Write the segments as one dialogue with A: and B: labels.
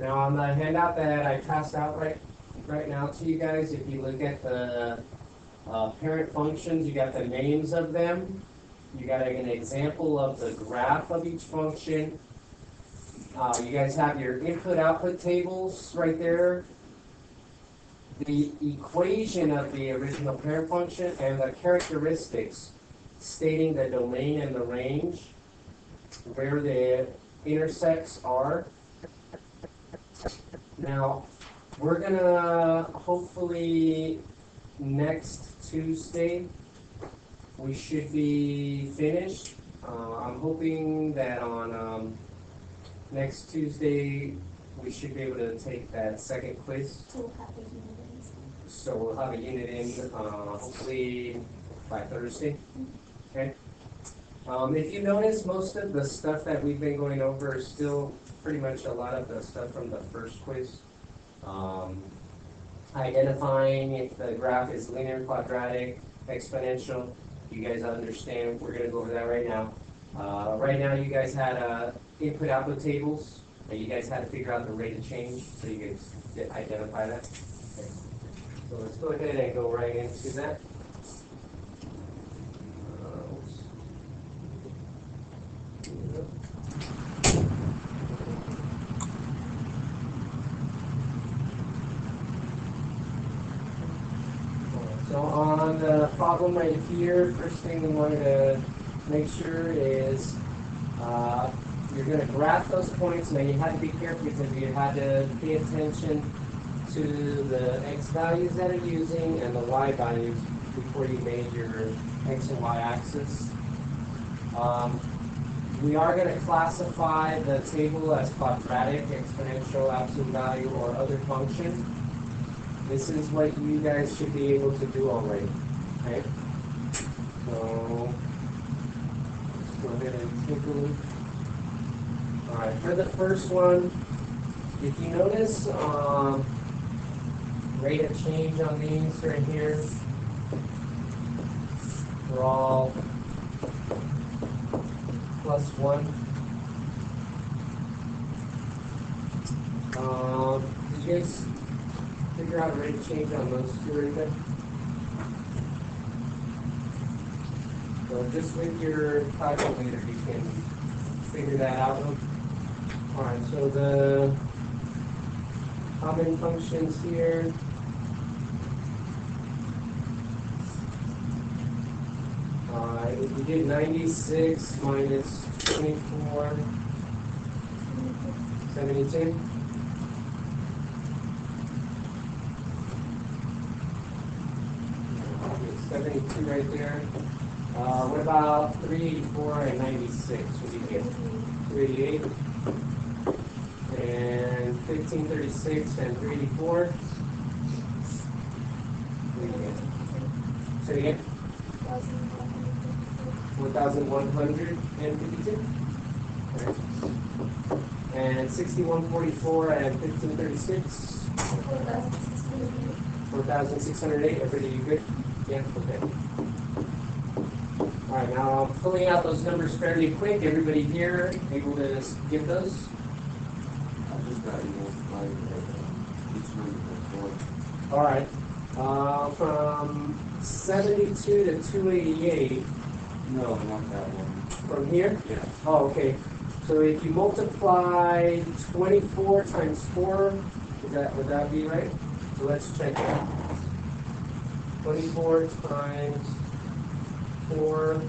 A: Now on the handout that I passed out right now to you guys, if you look at the parent functions, you got the names of them. You got an example of the graph of each function. You guys have your input-output tables right there. The equation of the original parent function and the characteristics stating the domain and the range where the intersects are. Now, we're gonna hopefully next Tuesday we should be finished. I'm hoping that on next Tuesday we should be able to take that second quiz. So we'll have a unit in hopefully by Thursday. Okay. If you notice, most of the stuff that we've been going over is still pretty much a lot of the stuff from the first quiz. Identifying if the graph is linear, quadratic, exponential. You guys understand, we're going to go over that right now. Right now you guys had input-output tables, and you guys had to figure out the rate of change, so you guys identify that. Okay. So let's go ahead and go right into that. So on the problem right here, first thing we wanted to make sure is you're going to graph those points. Now you had to be careful because you had to pay attention to the x values that are using and the y values before you made your x and y axis. We are going to classify the table as quadratic, exponential, absolute value, or other function. This is what you guys should be able to do already. Okay? So let's go ahead and take a look. Alright, for the first one, if you notice rate of change on these right here, they're all +1. Did you guys figure out a rate of change on those two right there? So just with your calculator, you can figure that out. Alright, so the common functions here. If we did 96 minus 24, 72. 72 right there. What about 384 and 96? What do you get? 388. And 1536 and 384. What do you get? Say again? 4,152. Okay. And 6144 and 1536. 4,608. Everybody good? Yeah, okay. All right, now I'm pulling out those numbers fairly quick. Everybody here able to give those?
B: I just got each number.
A: All right. From 72 to 288.
B: No, not that one.
A: From here?
B: Yeah.
A: Oh, okay. So if you multiply 24 times 4, would that be right? So let's check it. 24 times 4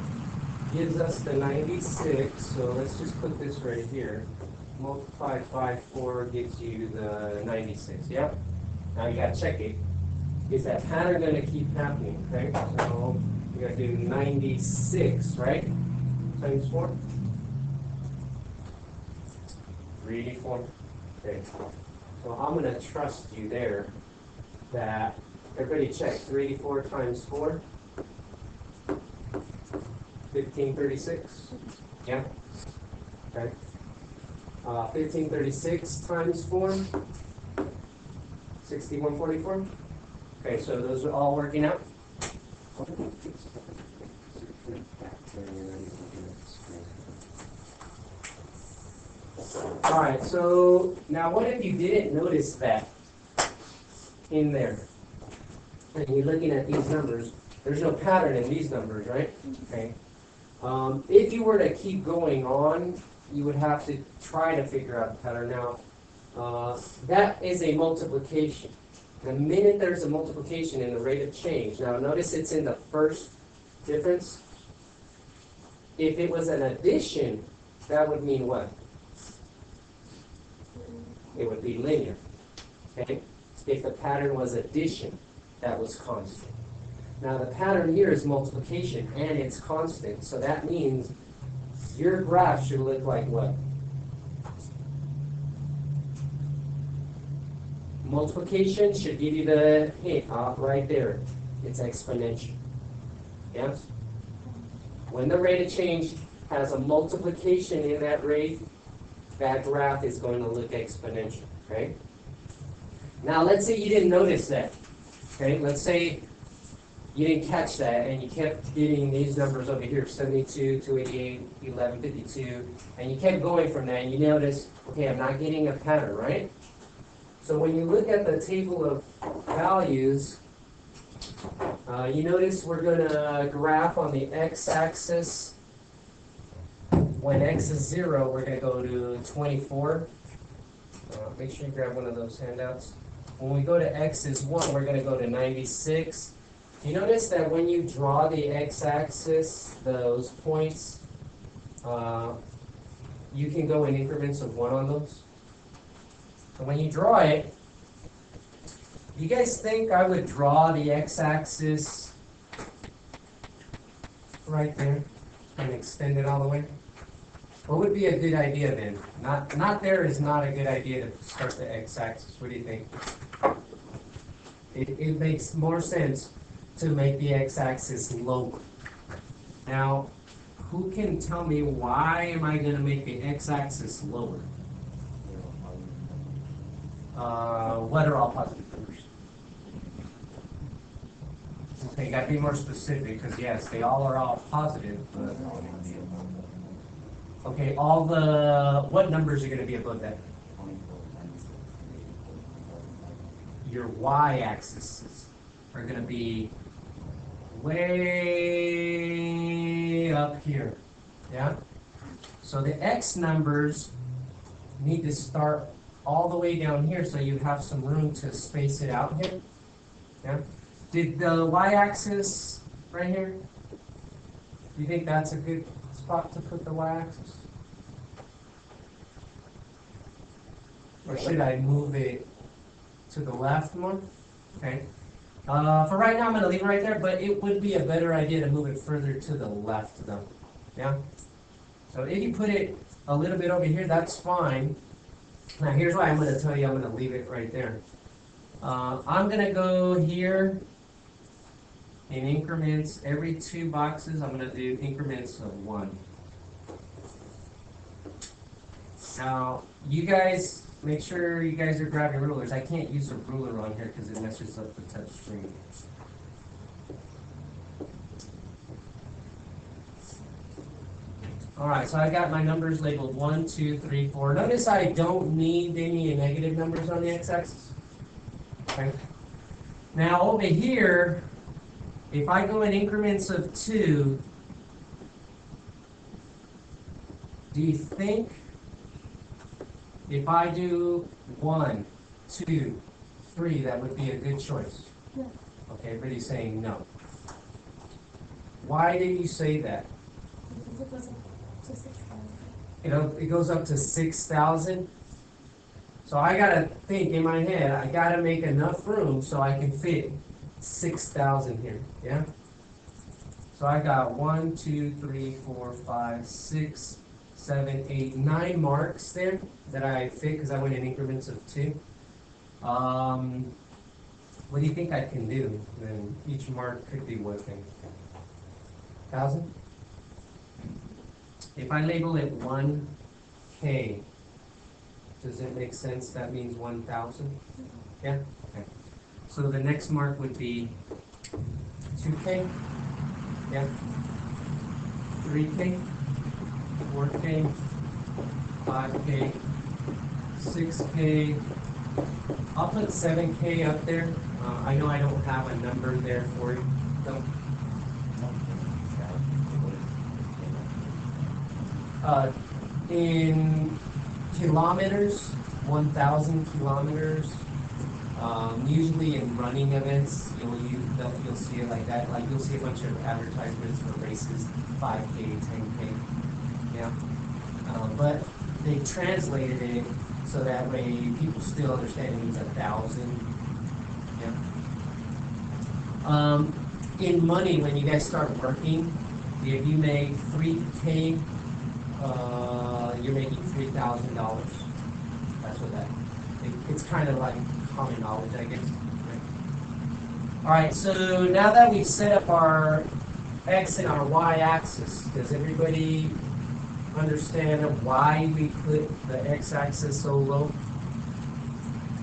A: gives us the 96. So let's just put this right here. Multiplied by 4 gives you the 96. Yep. Now you got to check it. Is that pattern going to keep happening? Okay. So you got to do 96, right? Times 4. 384. Okay. So I'm going to trust you there that everybody check 384 times 4. 1536. Yeah. Okay. 1536 times 4. 6144. Okay, so those are all working out. All Alright, so now what if you didn't notice that in there? And you're looking at these numbers, there's no pattern in these numbers, right? Okay. If you were to keep going on, you would have to try to figure out the pattern. Now, that is a multiplication. The minute there's a multiplication in the rate of change, now notice it's in the first difference. If it was an addition, that would mean what? It would be linear. Okay? If the pattern was addition, that was constant. Now the pattern here is multiplication and it's constant, so that means your graph should look like what? Multiplication should give you the hint right there. It's exponential. Yes? When the rate of change has a multiplication in that rate, that graph is going to look exponential. Okay? Now let's say you didn't notice that. Okay? Let's say you didn't catch that and you kept getting these numbers over here, 72, 288, 1152, and you kept going from that and you notice, okay, I'm not getting a pattern, right? So when you look at the table of values, you notice we're going to graph on the x-axis. When x is 0, we're going to go to 24. Make sure you grab one of those handouts. When we go to x is 1, we're going to go to 96. You notice that when you draw the x-axis, those points, you can go in increments of 1 on those. So when you draw it, you guys think I would draw the x-axis right there and extend it all the way? What would be a good idea then? Not there is not a good idea to start the x-axis. What do you think? It makes more sense to make the x-axis lower. Now, who can tell me why am I going to make the x-axis lower? What are all positive numbers? Okay, got to be more specific because yes, they all are all positive. But okay, all the what numbers are going to be above that? Your y-axis are going to be way up here. Yeah. So the x numbers need to start all the way down here so you have some room to space it out here. Yeah. Did the y-axis right here, do you think that's a good spot to put the y-axis? Or should I move it to the left more? Okay. For right now, I'm going to leave it right there, but it would be a better idea to move it further to the left, though. Yeah? So if you put it a little bit over here, that's fine. Now, here's why I'm going to tell you I'm going to leave it right there. I'm going to go here in increments. Every 2 boxes, I'm going to do increments of 1. Now, you guys, make sure you guys are grabbing rulers. I can't use a ruler on here because it messes up the touch screen. Alright, so I got my numbers labeled 1, 2, 3, 4. Notice I don't need any negative numbers on the x-axis. Okay. Now over here, if I go in increments of 2, do you think if I do 1, 2, 3, that would be a good choice? Yeah. Okay, everybody's saying no. Why did you say that?
C: Because it goes up to 6,000.
A: It goes up to 6,000. So I gotta think in my head, I gotta make enough room so I can fit 6,000 here, yeah? So I got 1, 2, 3, 4, 5, 6, 7, 8, 9 marks there that I fit because I went in increments of 2. What do you think I can do? Then each mark could be what thing? 1,000? If I label it 1K, does it make sense? That means 1,000? Yeah? Okay. So the next mark would be 2K? Yeah? 3K? 4K? 5K? 6K. I'll put 7K up there. I know I don't have a number there for you. No. In kilometers, 1,000 kilometers. Usually in running events, you'll see it like that. Like you'll see a bunch of advertisements for races, 5K, 10K. Yeah. But they translated it so that way people still understand it means 1,000. Yeah. In money, when you guys start working, if you make 3K, you're making $3,000. That's what that. It's kind of like common knowledge, I guess. Right? All right. So now that we've set up our X and our Y axis, does everybody understand why we put the X-axis so low?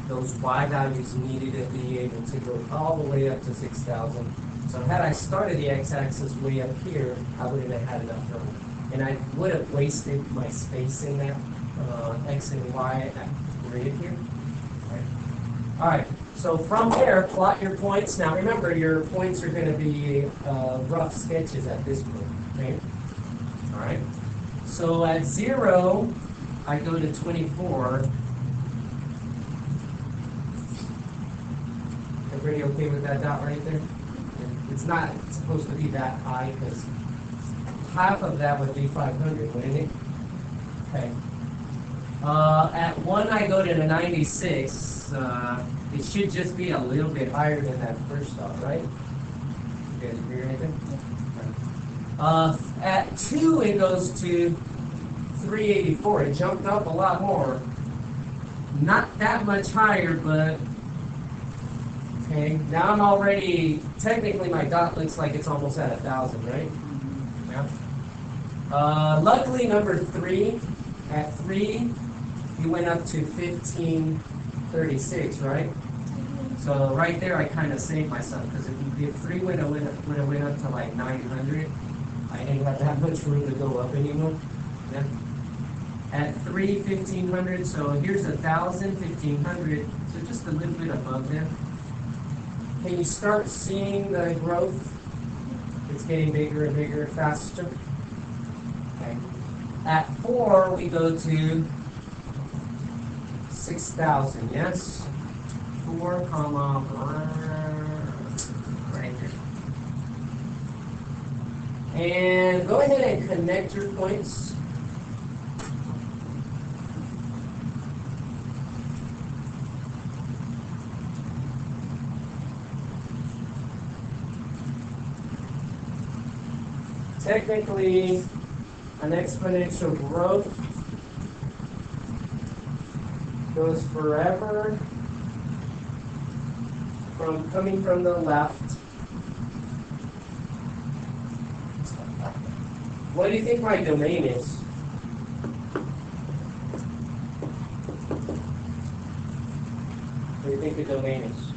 A: Those Y values needed to be able to go all the way up to 6,000. So had I started the X-axis way up here, I wouldn't have had enough room. And I would have wasted my space in that X and Y grid here. Right. All right, so from there, plot your points. Now remember, your points are going to be rough sketches at this point. Okay? All right. So at 0, I go to 24. Everybody okay with that dot right there? It's not supposed to be that high because half of that would be 500, wouldn't it? Okay. At 1, I go to the 96. It should just be a little bit higher than that first dot, right? You guys agree or anything? At 2, it goes to 384. It jumped up a lot more. Not that much higher, but okay. Now I'm already, technically my dot looks like it's almost at 1,000, right? Yeah. Luckily, number 3, at 3, you went up to 1536, right? So right there, I kind of saved myself because if 3 would have went up to like 900, I ain't got that much room to go up anymore. Yeah. At 3, 1500. So here's 1,000, 1500. So just a little bit above there. Can you start seeing the growth? It's getting bigger and bigger, faster. Okay. At 4, we go to 6,000. Yes. 4, comma, right here. And go ahead and connect your points. Technically, an exponential growth goes forever from coming from the left. What do you think my domain is? What do you think the domain is?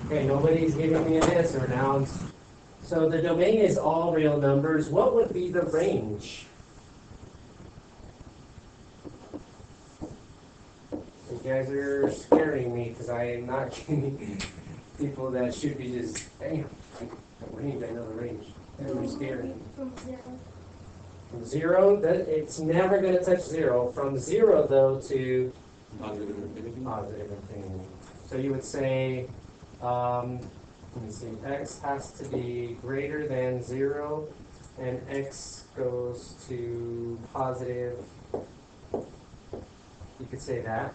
A: Okay, nobody's giving me an answer now. So the domain is all real numbers. What would be the range? You guys are scaring me because I am not getting people that should be just, hey, range, I know the range. They're scared.
C: From 0.
A: From 0, it's never going to touch 0. From 0, though, to
B: Positive infinity.
A: positive infinity. So you would say, let me see, x has to be greater than 0, and x goes to positive. You could say that.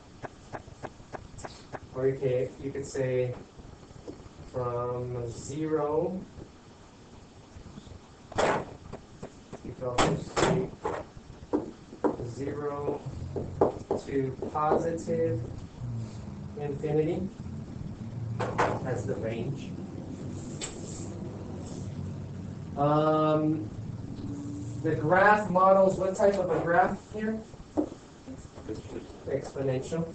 A: Or you could say from 0, you could also say 0 to positive infinity. That's the range. The graph models, what type of a graph here? Exponential.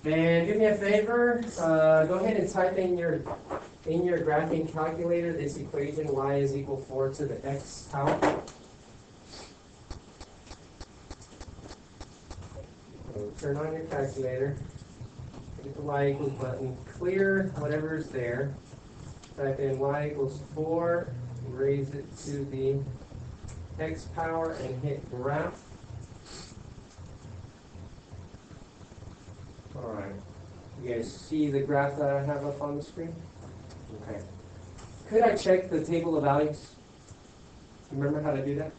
A: And do me a favor, go ahead and type in your graphing calculator this equation, y is equal 4 to the x power. So turn on your calculator, hit the y equals button, clear whatever's there, type in y equals 4, raise it to the x power and hit graph. Alright, you guys see the graph that I have up on the screen? Okay. Could I check the table of values? Remember how to do that?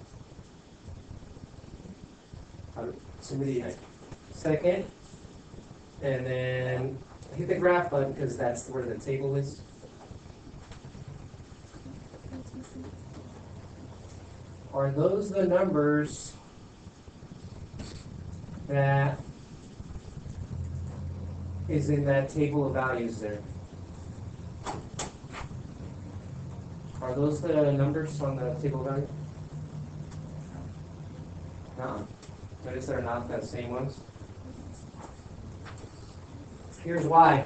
A: Somebody second, and then hit the graph button because that's where the table is. Are those the numbers that is in that table of values there? Are those the numbers on the table of values? No. Notice they're not the same ones. Here's why.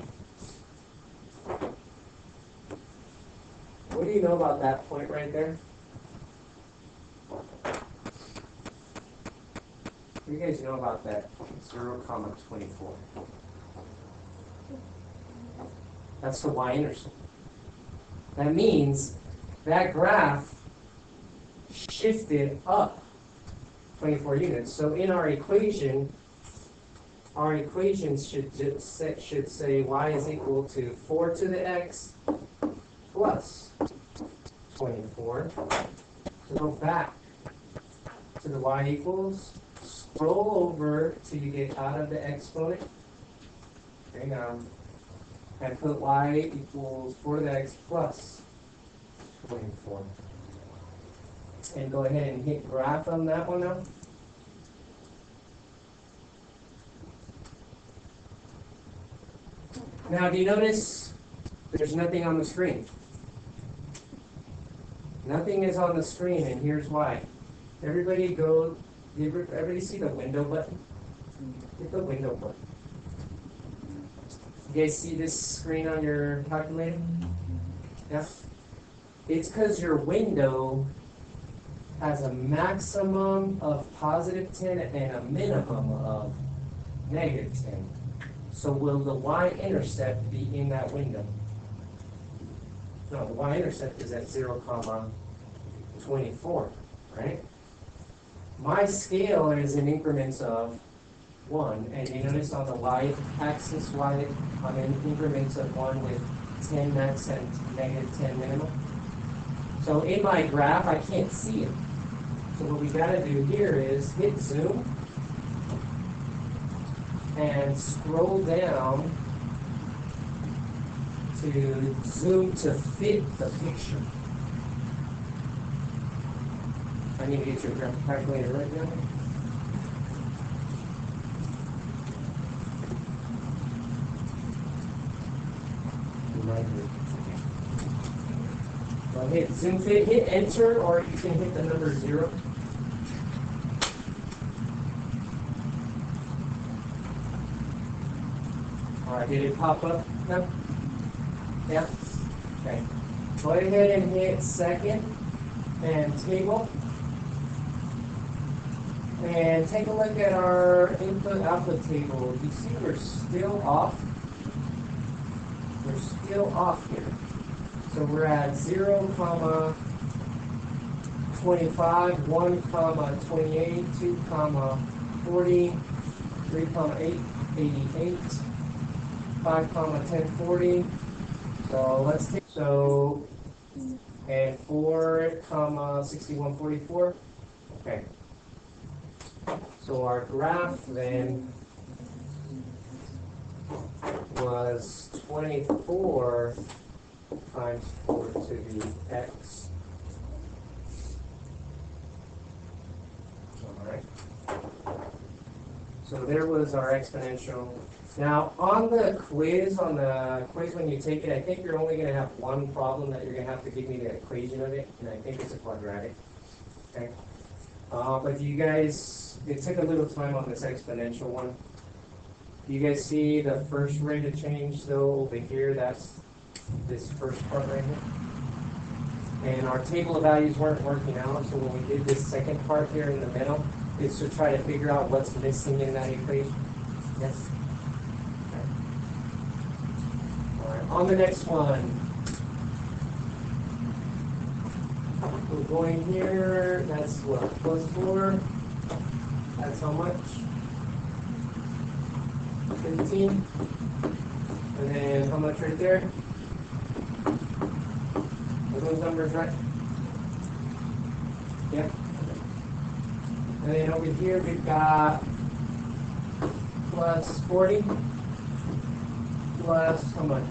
A: What do you know about that point right there? What do you guys know about that 0,24? That's the y-intercept. That means that graph shifted up 24 units. So in our equations should say y is equal to 4 to the x plus 24. So go back to the y equals, scroll over till you get out of the exponent. Hang on. And put y equals 4 to the x plus 24. And go ahead and hit graph on that one now. Now, do you notice there's nothing on the screen? Nothing is on the screen, and here's why. Everybody see the window button? Hit the window button. You guys see this screen on your calculator? Yeah? It's because your window has a maximum of positive 10 and a minimum of negative 10. So will the y-intercept be in that window? No, the y-intercept is at 0,24, right? My scale is in increments of 1, and you notice on the y-axis, I'm in increments of 1 with 10 max and negative 10 minimum. So in my graph, I can't see it. So what we got to do here is hit zoom and scroll down to zoom to fit the picture. I need to get your graph calculator right now. Well, hit zoom fit, hit enter, or you can hit the number 0. Alright, did it pop up? No? Yeah? Okay. Go ahead and hit second and table. And take a look at our input-output table. You see we're still off? We're still off here. So we're at 0,25, 1,28, 2,40, 3,8, 88, 5,1040. So let's take and 4,6144. Okay. So our graph then was 24 times 4 to the x. All right. So there was our exponential. Now on the quiz when you take it, I think you're only going to have one problem that you're going to have to give me the equation of it, and I think it's a quadratic. Okay. But you guys, it took a little time on this exponential one. You guys see the first rate of change though over here? That's this first part right here. And our table of values weren't working out, so when we did this second part here in the middle, it's to try to figure out what's missing in that equation. Yes? Okay. All right, on the next one. We're going here, that's what, plus 4. That's how much? 15. And then how much right there? Are those numbers right? Yeah. And then over here we've got plus 40 plus how much?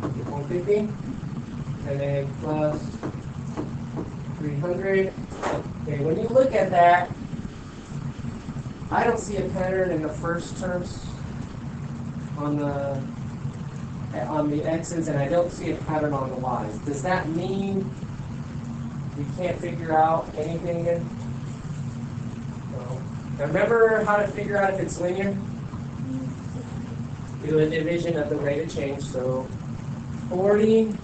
A: 150. And then plus 300. Okay, when you look at that, I don't see a pattern in the first terms on the x's, and I don't see a pattern on the y's. Does that mean we can't figure out anything then? No. Now remember how to figure out if it's linear? Do a division of the rate of change. So 40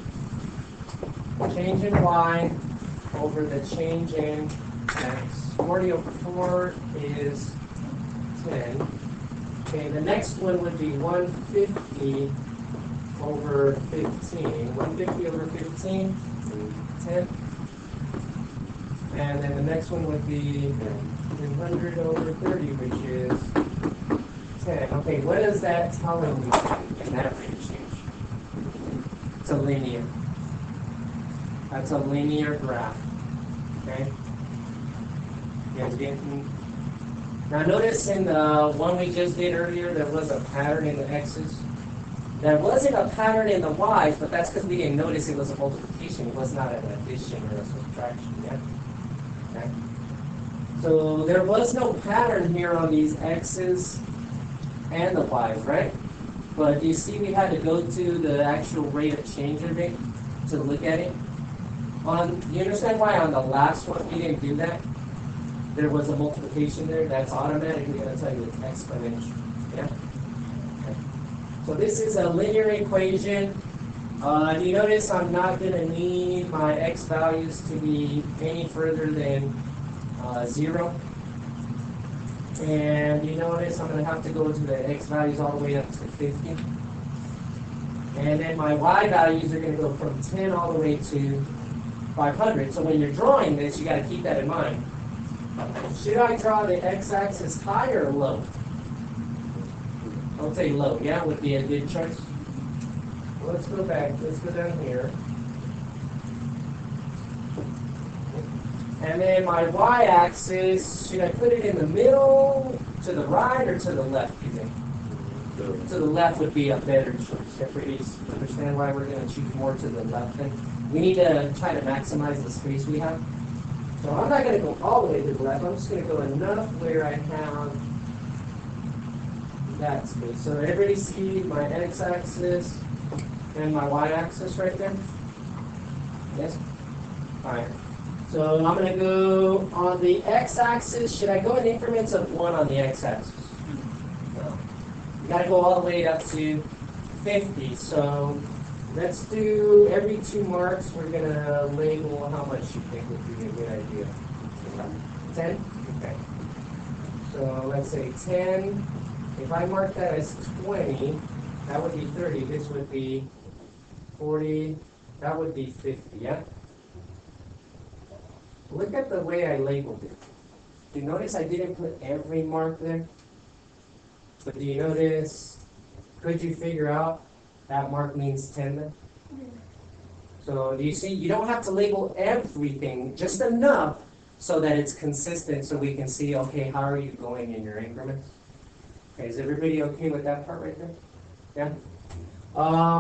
A: change in y over the change in x. 40 over 4 is 10. Okay, the next one would be 150 over 15. 150 over 15, 10. And then the next one would be 300 over 30, which is 10. Okay, what is that telling me in that rate of change? It's a linear. That's a linear graph. Okay? You guys getting? Now notice in the one we just did earlier, there was a pattern in the x's. There wasn't a pattern in the y's, but that's because we didn't notice it was a multiplication. It was not an addition or a subtraction. Yeah? Okay. So there was no pattern here on these x's and the y's, right? But you see we had to go to the actual rate of change of it to look at it. You understand why on the last one we didn't do that? There was a multiplication there. That's automatically going to tell you it's exponential. Yeah? Okay. So this is a linear equation. You notice I'm not going to need my x values to be any further than 0. And you notice I'm going to have to go to the x values all the way up to 50. And then my y values are going to go from 10 all the way to 500. So when you're drawing this, you got to keep that in mind. Should I draw the x-axis high or low? I'll say low, yeah, would be a good choice. Well, let's go back. Let's go down here. And then my y-axis, should I put it in the middle, to the right, or to the left, you think? To the left would be a better choice. Everybody understand why we're going to choose more to the left then? We need to try to maximize the space we have. So I'm not going to go all the way to the left. I'm just going to go enough where I have that space. So everybody see my x-axis and my y-axis right there? Yes? All right. So I'm going to go on the x-axis. Should I go in increments of 1 on the x-axis? No. You got to go all the way up to 50. So let's do every 2 marks. We're going to label how much you think would be a good idea. 10? Okay. So let's say 10. If I mark that as 20, that would be 30. This would be 40. That would be 50, yeah? Look at the way I labeled it. Do you notice I didn't put every mark there? But do you notice, could you figure out that mark means 10 then? So do you see, you don't have to label everything, just enough so that it's consistent so we can see, okay, how are you going in your increments? Okay, is everybody okay with that part right there? Yeah?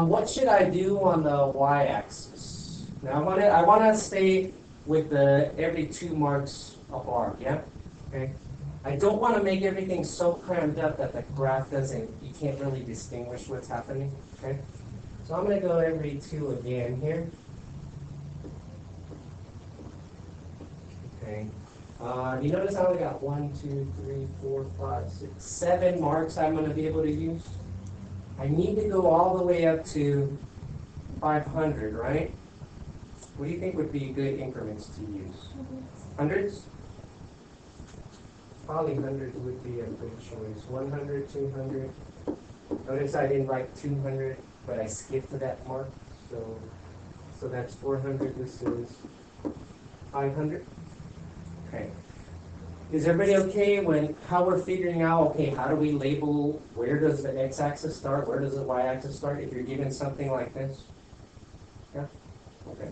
A: What should I do on the y-axis? Now I want to stay with the every 2 marks a bar, yeah? Okay. I don't want to make everything so crammed up that the graph you can't really distinguish what's happening, okay? So I'm going to go every 2 again here. Okay. You notice I only got 1, 2, 3, 4, 5, 6, 7 marks I'm going to be able to use? I need to go all the way up to 500, right? What do you think would be good increments to use? Hundreds? Probably hundreds would be a good choice. 100, 200. Notice I didn't write 200, but I skipped to that mark. So that's 400. This is 500. Okay. Is everybody okay when how we're figuring out, okay, how do we label, where does the x-axis start, where does the y-axis start if you're given something like this? Yeah? Okay.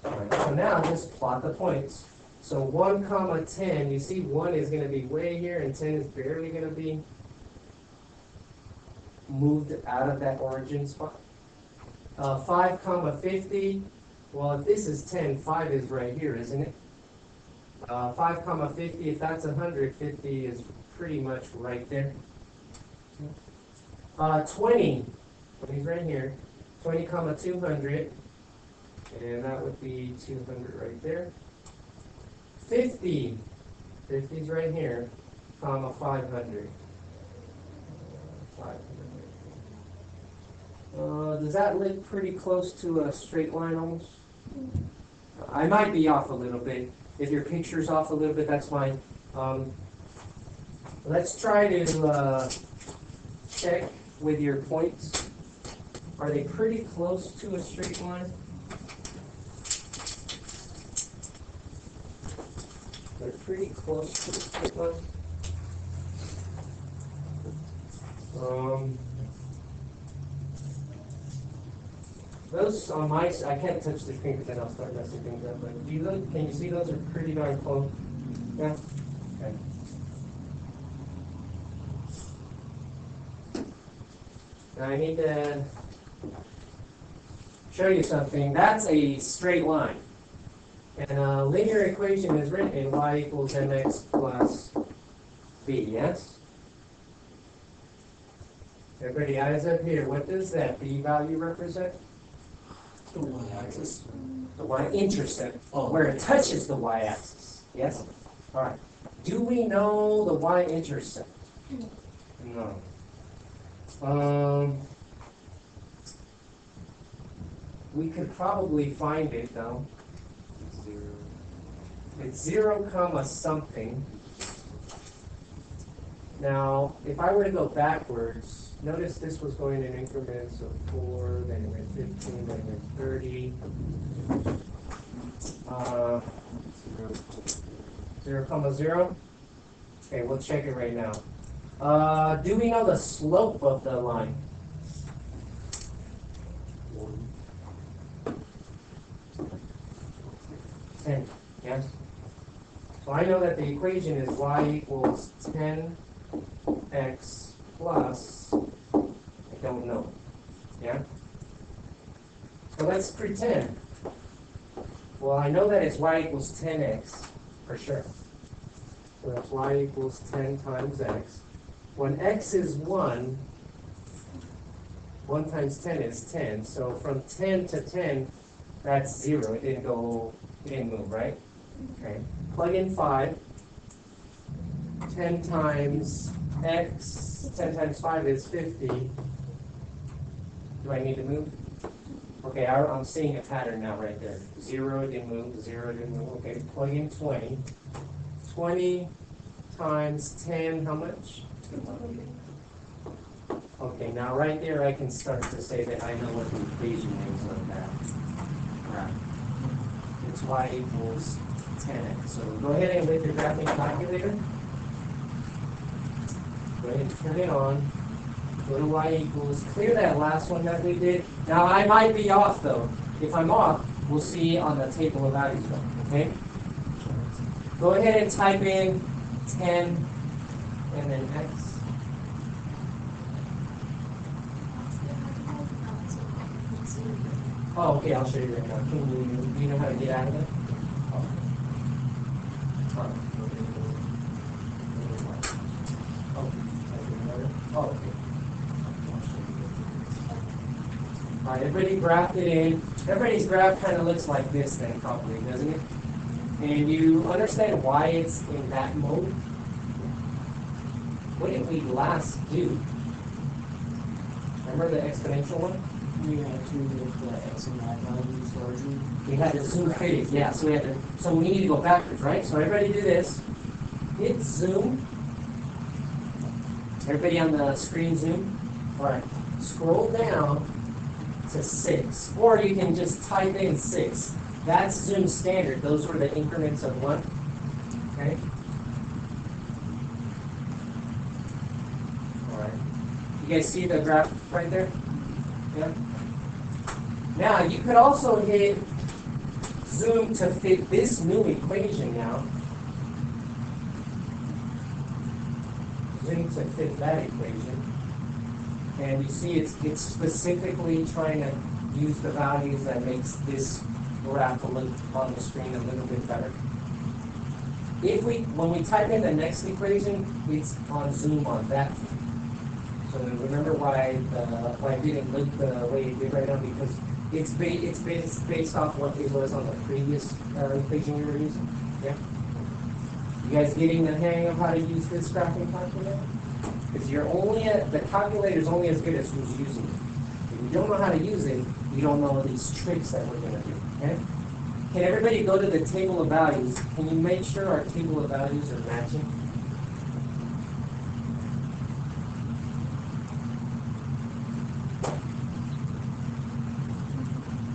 A: All right. So now just plot the points. So 1, 10, you see 1 is going to be way here and 10 is barely going to be moved out of that origin spot. 5, 50, well if this is 10, 5 is right here, isn't it? 5, 50, if that's 100, 50 is pretty much right there. 20 is right here. 20, 200, and that would be 200 right there. 50 is right here, 500. 500. Does that look pretty close to a straight line almost? I might be off a little bit. If your picture's off a little bit, that's fine. Let's try to check with your points. Are they pretty close to a straight line? They're pretty close to a straight line. Those on my side, I can't touch the screen because then I'll start messing things up. But do you look? Can you see those are pretty darn close? Yeah. Okay. Now I need to show you something. That's a straight line, and a linear equation is written in y equals mx plus b. Yes. Everybody, eyes up here. What does that b value represent?
B: The y-axis.
A: The y-intercept, where it touches the y-axis. Yes? All right. Do we know the y-intercept? No. We could probably find it though.
B: 0.
A: It's 0, something. Now, if I were to go backwards, notice this was going in increments of 4, then it went 15, then it went 30. 0, 0. Okay, we'll check it right now. Do we know the slope of the line?
B: 1.
A: 10, yes? So I know that the equation is y equals 10x plus, I don't know, yeah? So let's pretend. Well, I know that it's y equals 10x, for sure. So that's y equals 10 times x. When x is 1, 1 times 10 is 10. So from 10 to 10, that's 0. It didn't move, right? Okay. Plug in 5. 10 times x, 10 times 5 is 50. Do I need to move? Okay, I'm seeing a pattern now right there. 0 didn't move, 0 didn't move. Okay, plug in 20. 20 times 10, how much? Okay, now right there I can start to say that I know what the equation is of that. Right. It's y equals 10x. So go ahead and with your graphing calculator. Go ahead and turn it on. Go to y equals. Clear that last one that we did. Now I might be off though. If I'm off, we'll see on the table of values though. Okay? Go ahead and type in 10 and then x. Oh, okay, I'll show you right now. Do you know how to get out of it? Oh, okay. All right, everybody graphed it in. Everybody's graph kind of looks like this then, probably, doesn't it? And you understand why it's in that mode? What did we last do? Remember the exponential one?
B: We had to make the X and Y values larger.
A: We had to zoom phase, yeah, so we need to go backwards, right? So everybody do this. Hit zoom. Everybody on the screen zoom. Alright, scroll down to 6. Or you can just type in 6. That's zoom standard. Those were the increments of 1. Okay? Alright. You guys see the graph right there? Yeah? Now, you could also hit zoom to fit this new equation now. Zoom to fit that equation. And you see it's specifically trying to use the values that makes this graph look on the screen a little bit better. When we type in the next equation, it's on zoom on that. So remember why it didn't look the way it did right now, because it's based off what it was on the previous equation we were using. Yeah. You guys getting the hang of how to use this graphing calculator? Because the calculator's only as good as who's using it. If you don't know how to use it, you don't know these tricks that we're gonna do. Okay? Can everybody go to the table of values? Can you make sure our table of values are matching?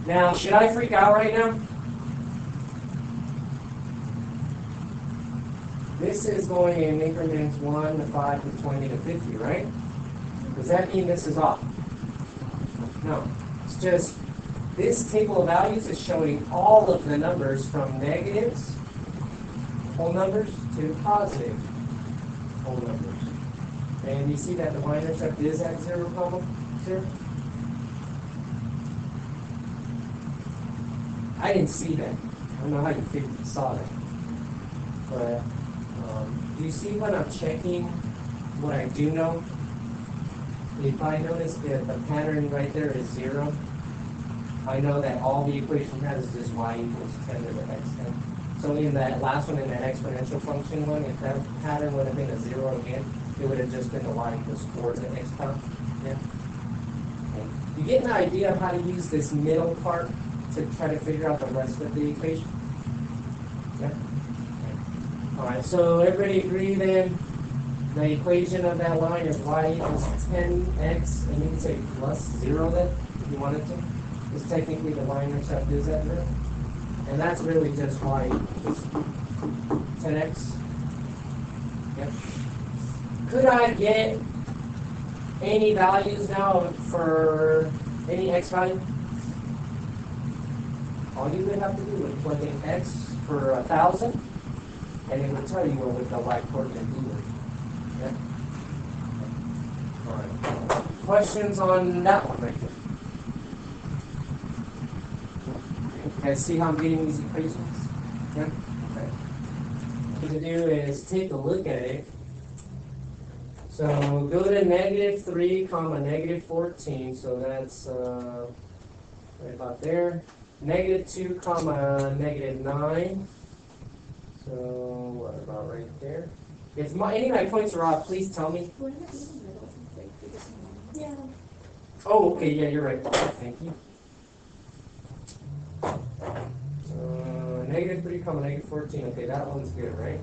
A: Now, should I freak out right now? This is going in increments 1 to 5 to 20 to 50, right? Does that mean this is off? No. It's just this table of values is showing all of the numbers from negatives, whole numbers, to positive whole numbers. And you see that the y-intercept is at 0, 0? I didn't see that. I don't know how you saw that. But do you see when I'm checking what I do know? If I notice that the pattern right there is 0, I know that all the equation has is just y equals 10 to the x 10. So in that last one, in that exponential function one, if that pattern would have been a 0 again, it would have just been the y equals 4 to the x power. Yeah. Okay. You get an idea of how to use this middle part to try to figure out the rest of the equation? Yeah? Okay. All right, so everybody agree then the equation of that line is y equals 10x, and you can say plus 0 then, if you wanted to. Because technically the y-intercept is at 0. And that's really just y equals 10x. Yep. Could I get any values now for any x value? All you would have to do is plug in x for 1,000, and it would tell you what the y coordinate be. Yeah? All right. Questions on that one right there? You guys see how I'm getting these equations? Yeah? Okay. What to do is take a look at it. So go to -3, -14, so that's right about there. -2, -9. So what about right there? If any of my points are off, please tell me.
C: We're not in the middle. Like, we just know. Yeah.
A: Oh, okay, yeah, you're right. Thank you. -3, -14. Okay, that one's good, right?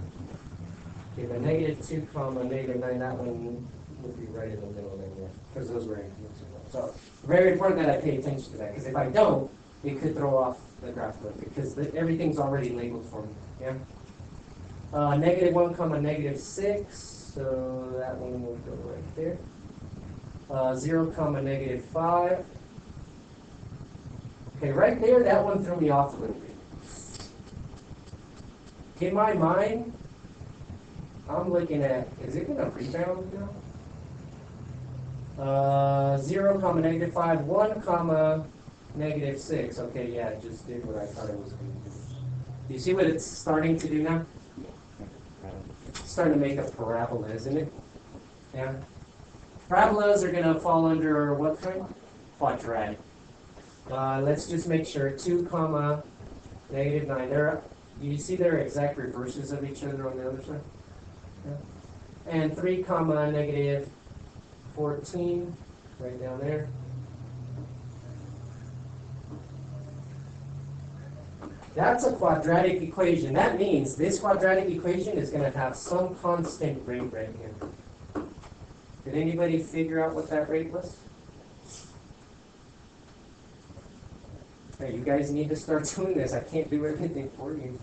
A: Okay, the -2, -9, that one would be right in the middle there, yeah, because those were increments. So very important that I pay attention to that, because if I don't, it could throw off the graph look, because everything's already labeled for me. Yeah. -1, -6. So that one will go right there. 0, -5. Okay, right there, that one threw me off a little bit. In my mind, I'm looking at, is it going to rebound now? 0, -5, 1, -6. Okay, yeah, it just did what I thought it was going to do. Do you see what it's starting to do now? It's starting to make a parabola, isn't it? Yeah. Parabolas are going to fall under what kind? Quadratic. Let's just make sure 2, -9. You see they're exact reverses of each other on the other side? Yeah. And 3 comma negative 14, right down there. That's a quadratic equation. That means this quadratic equation is going to have some constant rate right here. Did anybody figure out what that rate was? Hey, you guys need to start doing this. I can't do everything for you.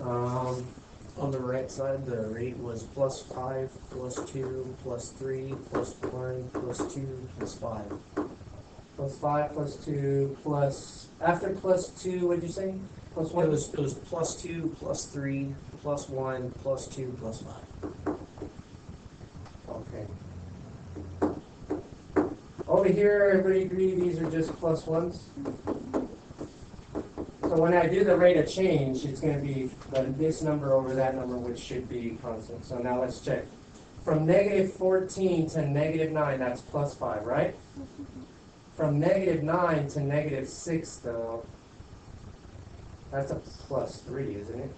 B: On the right side, the rate was +5, +2, +3, +1, +2, +5.
A: +5, +2, plus, after +2, what'd you say? +1?
B: It was +2, +3, +1, +2, +5.
A: Okay. Over here, everybody agree these are just +1s? So when I do the rate of change, it's going to be this number over that number, which should be constant. So now let's check. From negative 14 to negative 9, that's +5, right? From negative 9 to negative 6, though, that's a +3, isn't it?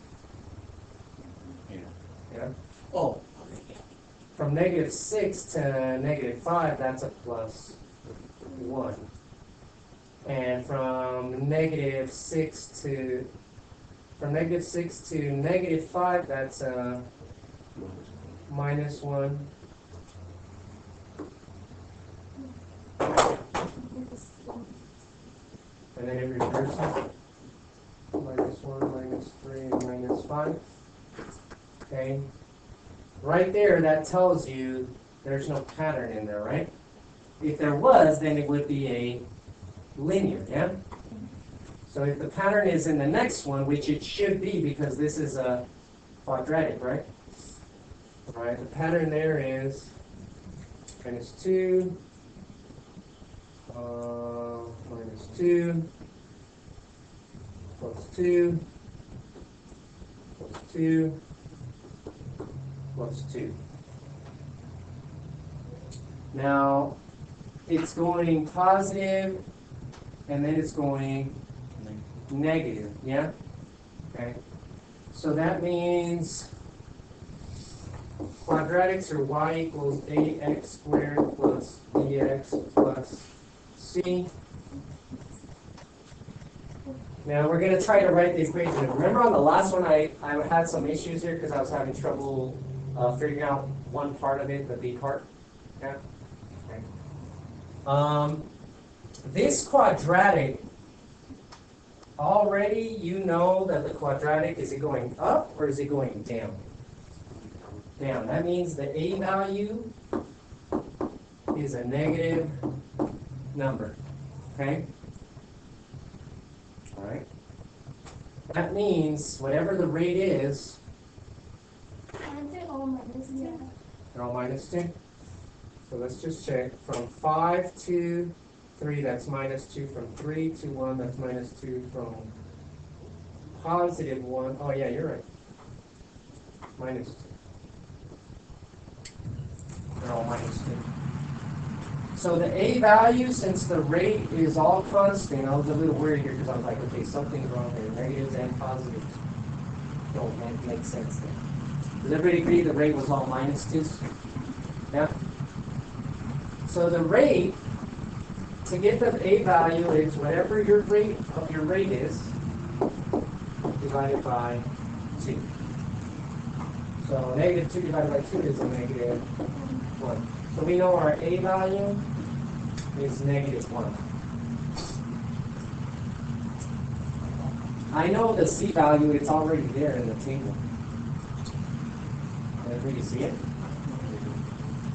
A: Yeah?
B: Oh, okay.
A: From negative 6 to negative 5, that's a +1. And from negative 6 to negative 5, that's a -1. And then it reverses. -1, -3, and -5. Okay. Right there, that tells you there's no pattern in there, right? If there was, then it would be a linear, yeah? So if the pattern is in the next one, which it should be because this is a quadratic, right? All right, the pattern there is -2, -2, +2, +2, +2. Now, it's going positive, and then it's going negative, yeah? Okay. So that means quadratics are y equals ax squared plus bx plus c. Now we're going to try to write the equation. Remember on the last one I had some issues here because I was having trouble figuring out one part of it, the b part. Yeah? Okay. This quadratic, already you know that the quadratic, is it going up or is it going down? Down. That means the a value is a negative number. Okay? All right. That means whatever the rate is,
C: Aren't they all -2?
A: they're all -2. So let's just check. From 5 to 3, that's -2. From 3 to 1, that's -2. From +1, oh yeah, you're right. -2. They're all -2. So the a value, since the rate is all constant, I was a little worried here because I was like, okay, something's wrong here. Negatives and positives don't make sense there. Does everybody agree the rate was all -2s? Yeah? So the rate, to get the a value, is whatever your rate of your rate is, divided by 2. So -2 divided by 2 is a -1. So we know our a value is -1. I know the c value, it's already there in the table. Everybody see it?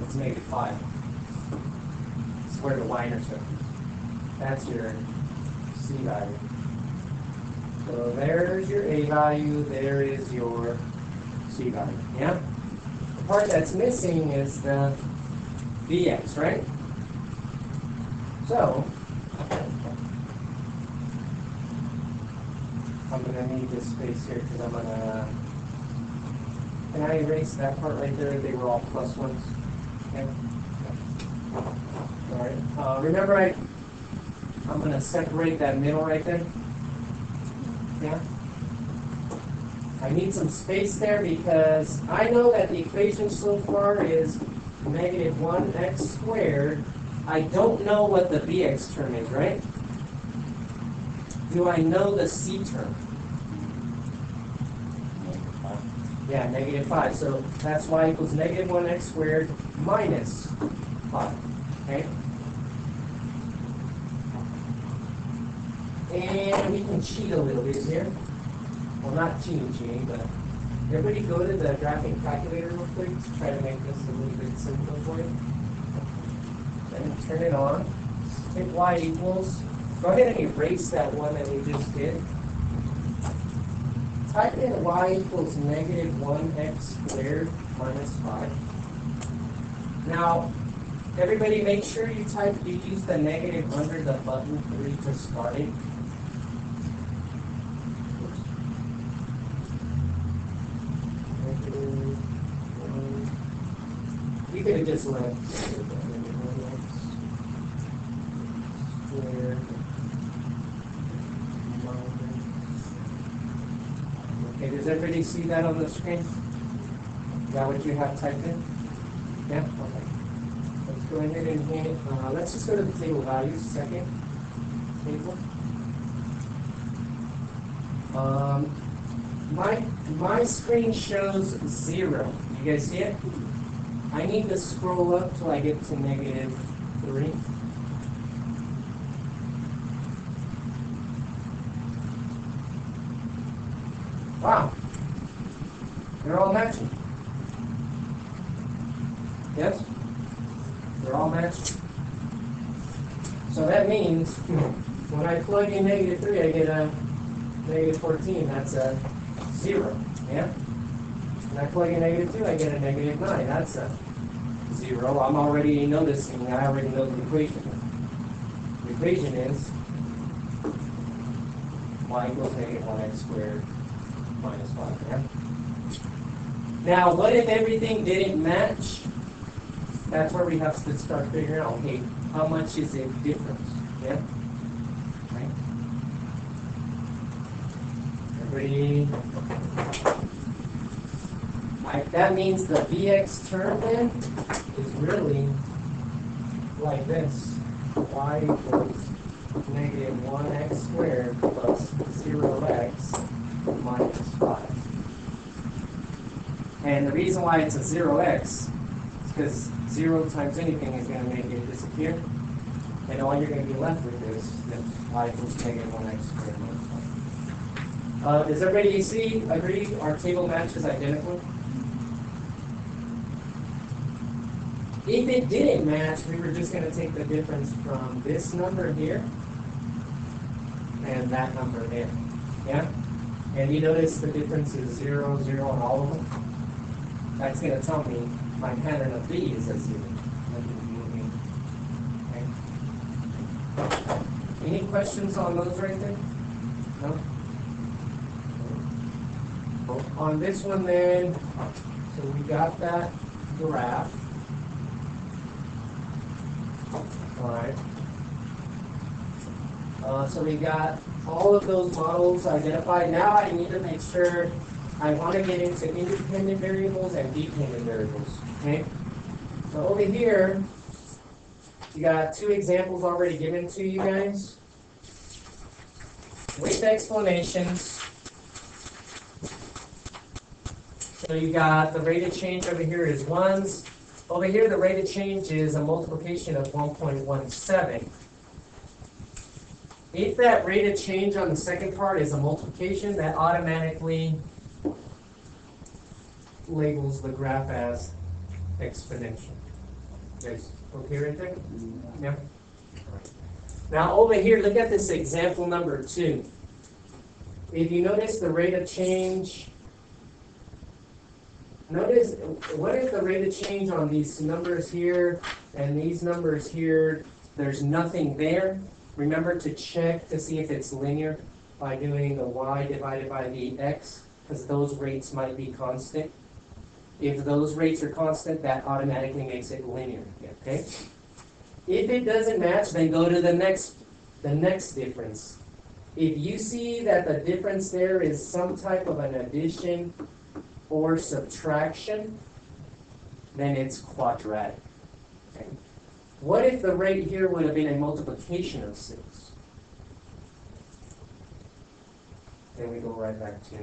A: It's -5. It's where the liners are. That's your c value. So there's your a value, there is your c value. Yeah? The part that's missing is the bx, right? So, I'm going to need this space here because I'm going to... Can I erase that part right there? They were all +1s. Okay? All right. Remember, I'm going to separate that middle right there. Yeah? I need some space there because I know that the equation so far is negative 1x squared. I don't know what the bx term is, right? Do I know the c term? Yeah, negative 5. So that's y equals negative 1x squared minus 5. Okay? And we can cheat a little bit here. Well, not cheating, but everybody go to the graphing calculator real quick to try to make this a little bit simpler for you. Then turn it on. Hit y equals. Go ahead and erase that one that we just did. Type in y equals negative 1x squared minus 5. Now, everybody make sure you use the negative under the button 3 to start it. You could have just left. Okay, does everybody see that on the screen? Is that what you have typed in? Yeah? Okay. Let's go ahead and hit, let's just go to the table values, second table. My screen shows 0. You guys see it? I need to scroll up till I get to negative 3. Wow. They're all matching. Yes? They're all matching. So that means when I plug in negative 3, I get a negative 14. That's a 0. Yeah? When I plug in negative 2, I get a negative 9. That's a 0. I'm already noticing, I already know the equation. The equation is y equals negative 1x squared minus 5. Yeah? Now, what if everything didn't match? That's where we have to start figuring out, okay, how much is it difference? Yeah? Right? Everybody. That means the Vx term then is really like this. Y equals negative 1x squared plus 0x minus 5. And the reason why it's a 0x is because 0 times anything is going to make it disappear. And all you're going to be left with is that y equals negative 1x squared minus 5. Does everybody agree our table matches identically? If it didn't match, we were just going to take the difference from this number here and that number there. Yeah? And you notice the difference is 0, 0 on all of them? That's going to tell me my pattern of B is a 0. Okay. Any questions on those right there? No? On this one then, so we got that graph. Alright. So we got all of those models identified. Now I need to make sure I want to get into independent variables and dependent variables. Okay? So over here, you got 2 examples already given to you guys with explanations. So you got the rate of change over here is 1s. Over here, the rate of change is a multiplication of 1.17. If that rate of change on the second part is a multiplication, that automatically labels the graph as exponential. You guys okay right there? Yeah. Now over here, look at this example number 2. If you notice the rate of change, notice what is the rate of change on these numbers here and these numbers here? There's nothing there. Remember to check to see if it's linear by doing the y divided by the x, because those rates might be constant. If those rates are constant, that automatically makes it linear. Okay? If it doesn't match, then go to the next difference. If you see that the difference there is some type of an addition or subtraction, then it's quadratic. Okay. What if the rate here would have been a multiplication of 6? Then we go right back to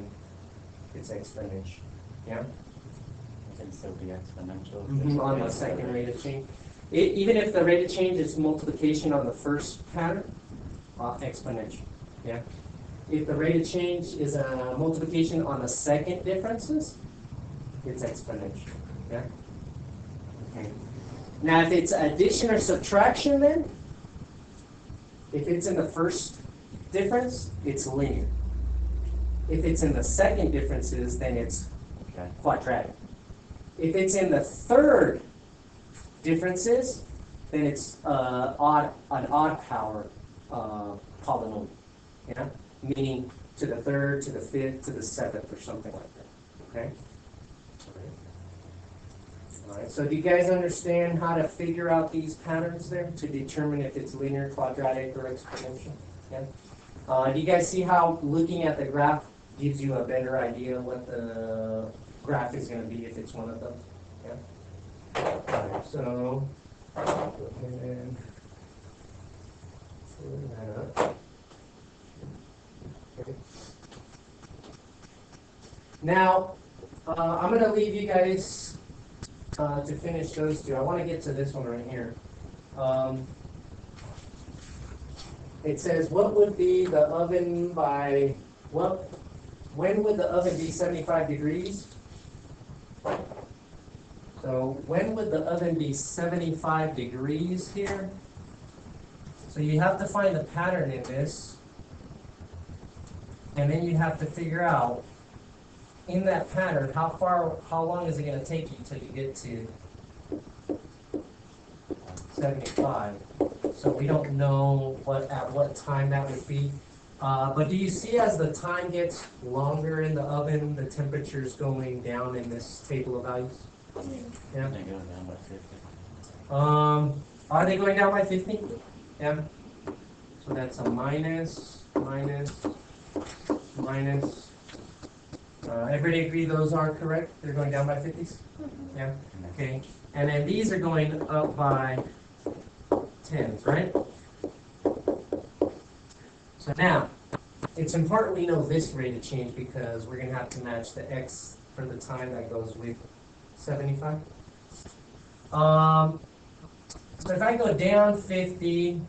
A: its exponential. Yeah?
D: It can still be exponential.
A: On the second rate of change. Even if the rate of change is multiplication on the first pattern, exponential. Yeah. If the rate of change is a multiplication on the second differences, it's exponential. Yeah. Okay. Now, if it's addition or subtraction, then if it's in the first difference, it's linear. If it's in the second differences, then it's quadratic. If it's in the third differences, then it's an odd power polynomial. Yeah, meaning to the third, to the fifth, to the seventh, or something like that. Okay. All right. So do you guys understand how to figure out these patterns there to determine if it's linear, quadratic, or exponential? Yeah. Do you guys see how looking at the graph gives you a better idea of what the graph is going to be if it's one of those? Yeah. All right. So go ahead and fill that up. Okay. Now, I'm going to leave you guys to finish those two. I want to get to this one right here. It says, what would be the oven by, when would the oven be 75 degrees? So when would the oven be 75 degrees here? So you have to find the pattern in this. And then you have to figure out, in that pattern, how long is it going to take you till you get to 75? So we don't know at what time that would be. But do you see as the time gets longer in the oven, the temperature is going down in this table of values? Yeah.
D: They go down by 50.
A: Are they going down by 50? Yeah. So that's a minus. Everybody agree those are correct? They're going down by 50s? Yeah. Okay. And then these are going up by 10s, right? So now, it's important we know this rate of change because we're going to have to match the x for the time that goes with 75. So if I go down 50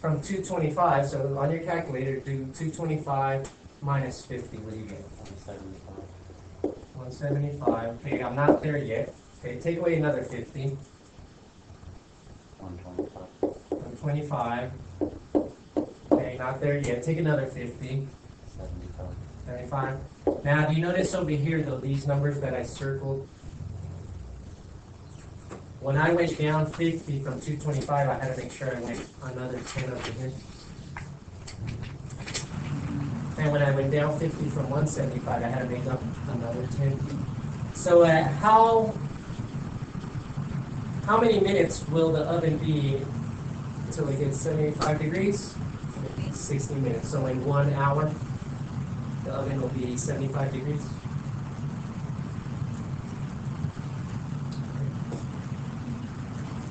A: from 225, so on your calculator, do 225 minus 50, what do you get?
D: 175.
A: 175. Okay, I'm not there yet. Okay, take away another 50.
D: 125.
A: 125. Okay, not there yet. Take another 50.
D: 75.
A: 75. Now, do you notice over here, though, these numbers that I circled? When I went down 50 from 225, I had to make sure I went another 10 up to here. And when I went down 50 from 175, I had to make up another 10. So how many minutes will the oven be until it gets 75 degrees? 60 minutes. So in 1 hour, the oven will be 75 degrees.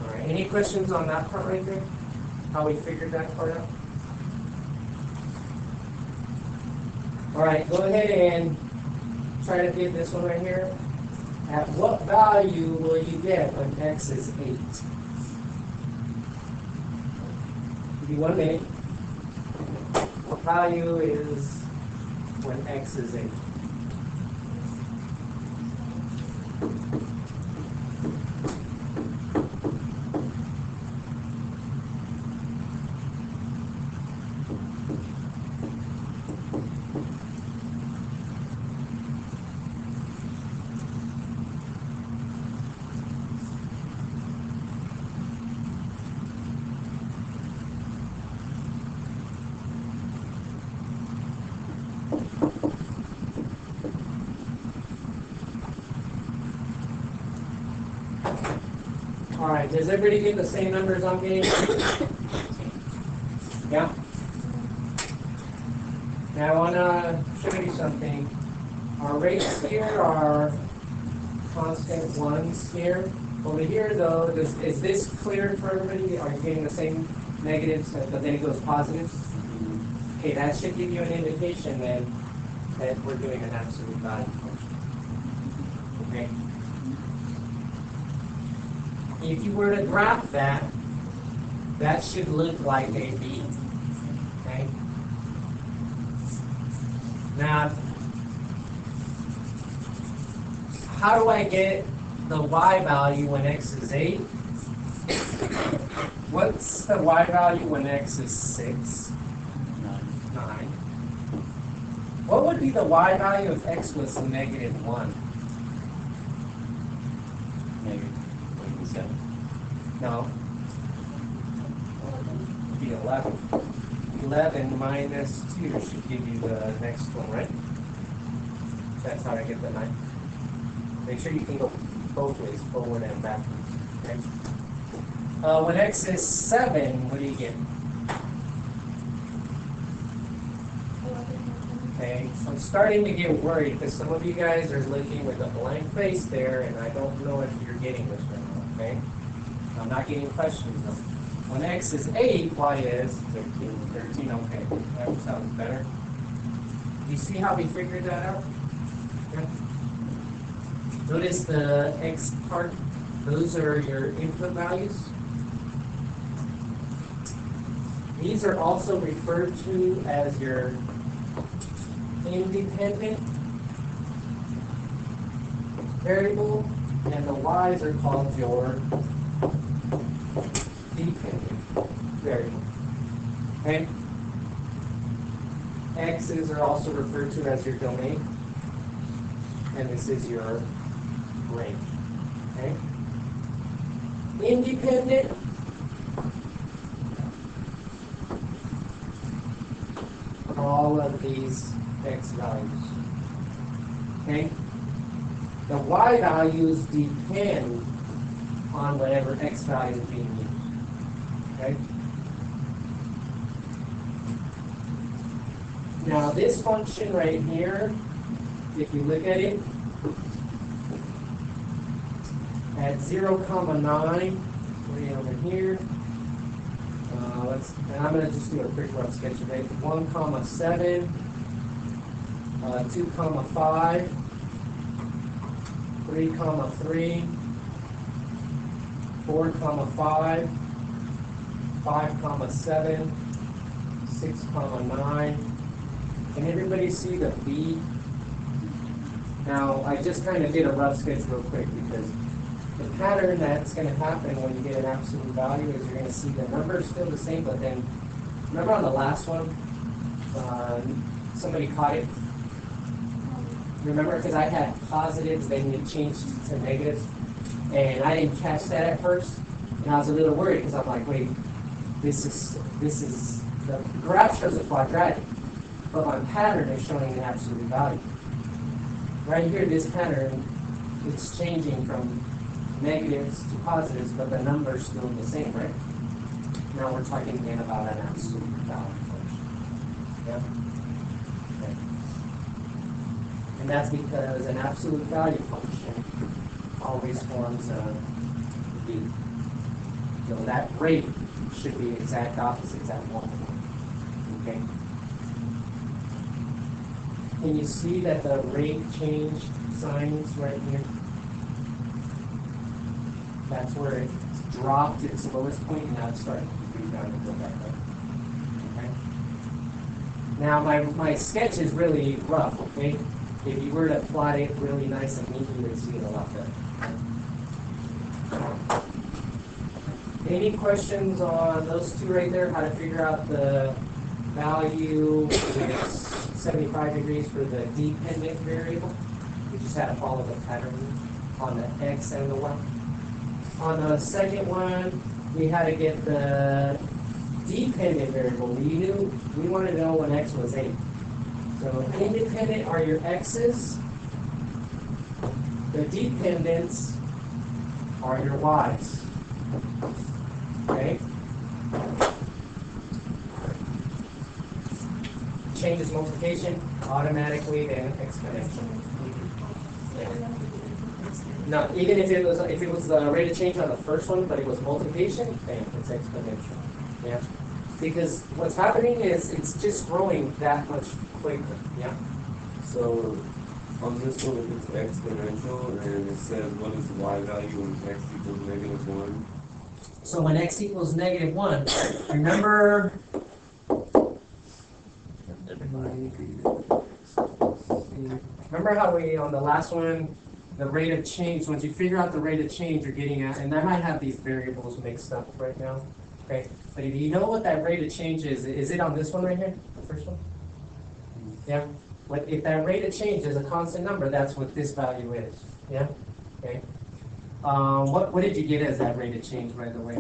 A: All right. Any questions on that part right there? How we figured that part out? All right, go ahead and try to get this one right here. At what value will you get when x is 8? Give you 1 minute. What value is when x is 8? All right, does everybody get the same numbers I'm getting? Yeah? Now I wanna show you something. Our rates here are constant ones here. Over here though, is this clear for everybody? Are you getting the same negatives, but then it goes positives? Okay, that should give you an indication then that we're doing an absolute value function. Okay? If you were to graph that, that should look like a B. Okay? Now, how do I get the y value when x is 8? What's the y value when x is 6? 9. What would be the y value if x was negative 1?
D: Negative 7.
A: No. It'd be 11. 11 minus 2 should give you the next one, right? That's how I get the 9. Make sure you can go both ways, forward and backwards. Okay? When x is 7, what do you get? Okay, so I'm starting to get worried because some of you guys are looking with a blank face there, and I don't know if you're getting this right now, okay? I'm not getting questions though. When x is 8, y is 13. 13, okay, that sounds better. Do you see how we figured that out? Yeah. Notice the x part, those are your input values. These are also referred to as your independent variable, and the y's are called your dependent variable. Okay? X's are also referred to as your domain, and this is your range. Okay? Independent all of these x values. Okay? The y values depend on whatever x value is being used. Okay? Now this function right here, if you look at it, at 0, 9, way over here, and I'm going to just do a quick rough sketch of it. 1, 7, 2, 5, 3, 3, 4, 5, 5, 7, 6, 9. Can everybody see the B? Now, I just kind of did a rough sketch real quick because the pattern that's going to happen when you get an absolute value is you're going to see the number is still the same, but then, remember on the last one, somebody caught it? Remember, because I had positives, then it changed to negatives, and I didn't catch that at first, and I was a little worried because I'm like, wait, this is the graph shows a quadratic, but my pattern is showing an absolute value. Right here, this pattern, it's changing from negatives to positives, but the number's still the same, right? Now we're talking again about an absolute value function. Yeah? Okay. And that's because an absolute value function always forms a V. So that rate should be exact opposites at 1. Okay? Can you see that the rate change signs right here? That's where it dropped its lowest point, and now it's starting to rebound and go back up. Okay? Now my sketch is really rough, okay? If you were to plot it really nice and neat, you would see it a lot better. Any questions on those two right there? How to figure out the value is 75 degrees for the dependent variable? We just had to follow the pattern on the x and the y. On the second one, we had to get the dependent variable. We wanted to know when x was 8. So independent are your x's. The dependents are your y's. Okay? change is multiplication, automatically then exponential. Yeah. No, even if it was the rate of change on the first one, but it was multiplication, bam, it's exponential. Yeah. Because what's happening is it's just growing that much quicker. Yeah.
E: So on this one, if it's exponential and it says what is the y value when x equals -1?
A: So when x equals -1, remember how we, on the last one, the rate of change, once you figure out the rate of change you're getting at, and I might have these variables mixed up right now, okay? But if you know what that rate of change is it on this one right here, the first one? Yeah? If that rate of change is a constant number, that's what this value is, yeah? Okay? What did you get as that rate of change, by the way?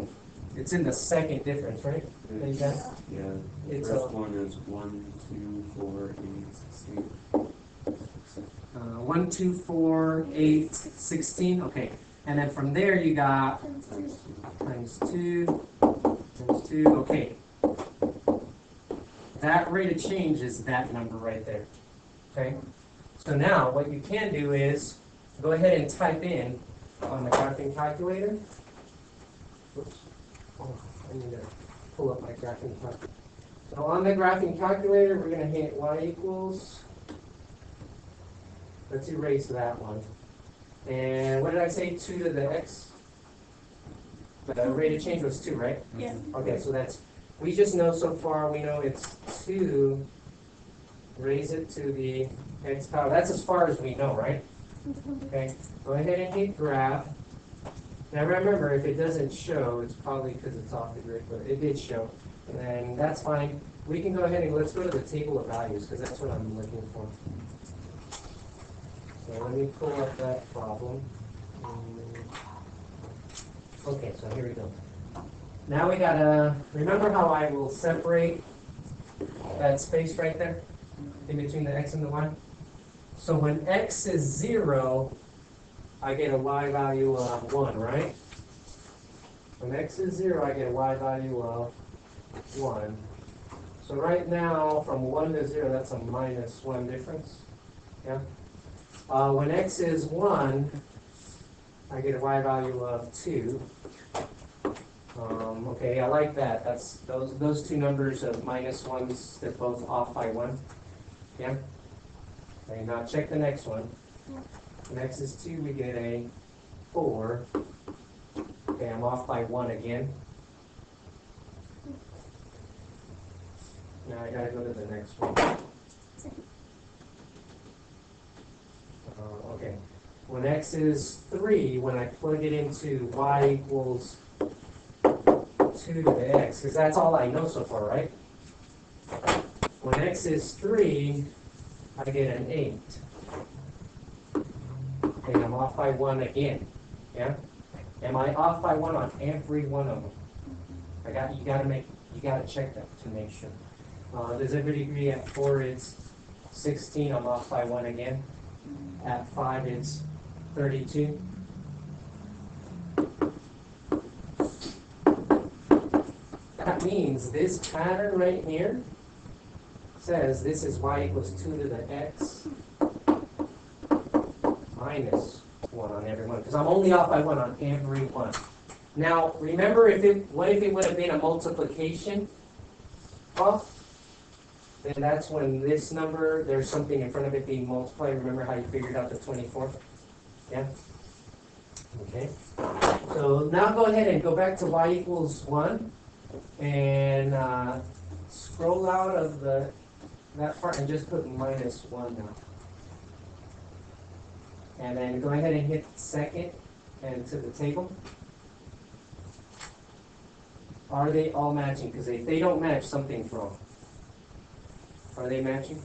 A: It's in the second difference, right? That you got?
E: Yeah, the
A: It's
E: first one is 1, 2, 4, 8, 16.
A: 1, 2, 4, 8, 16. Okay. And then from there you got times 2, times 2. Okay. That rate of change is that number right there. Okay. So now what you can do is go ahead and type in on the graphing calculator. Oops. Oh, I need to pull up my graphing calculator. So on the graphing calculator, we're going to hit y equals. Let's erase that one. And what did I say? 2 to the x? The rate of change was 2, right?
C: Yeah.
A: Okay, so that's, we just know so far, we know it's 2, raise it to the x power. That's as far as we know, right? Okay, go ahead and hit graph. Now remember, if it doesn't show, it's probably because it's off the grid, but it did show. And then that's fine. We can go ahead and let's go to the table of values, because that's what I'm looking for. So let me pull up that problem. Okay, so here we go. Now we gotta, remember how I will separate that space right there in between the x and the y? So when x is 0, I get a y value of 1, right? When x is 0, I get a y value of 1. So right now, from 1 to 0, that's a -1 difference. Yeah? When x is 1, I get a y value of 2. Okay, I like that. That's those two numbers of -1s, they're both off by 1. Yeah? Okay, now check the next one. When x is 2, we get a 4. Okay, I'm off by 1 again. Now I gotta go to the next one. Okay. When x is 3, when I plug it into y equals 2 to the x, because that's all I know so far, right? When x is 3, I get an 8. Okay, I'm off by 1 again. Yeah? Am I off by 1 on every one of them? You gotta check that to make sure. Does everybody agree at 4 it's 16, I'm off by 1 again? At 5 it's 32. That means this pattern right here says this is y equals 2 to the x minus 1 on every one, because I'm only off by 1 on every one. Now, remember, what if it would have been a multiplication off? Then that's when this number, there's something in front of it being multiplied. Remember how you figured out the 24? Yeah? Okay. So now go ahead and go back to y equals 1 and scroll out of that part and just put -1 now. And then go ahead and hit second and to the table. Are they all matching? Because if they don't match, something's wrong. Are they matching?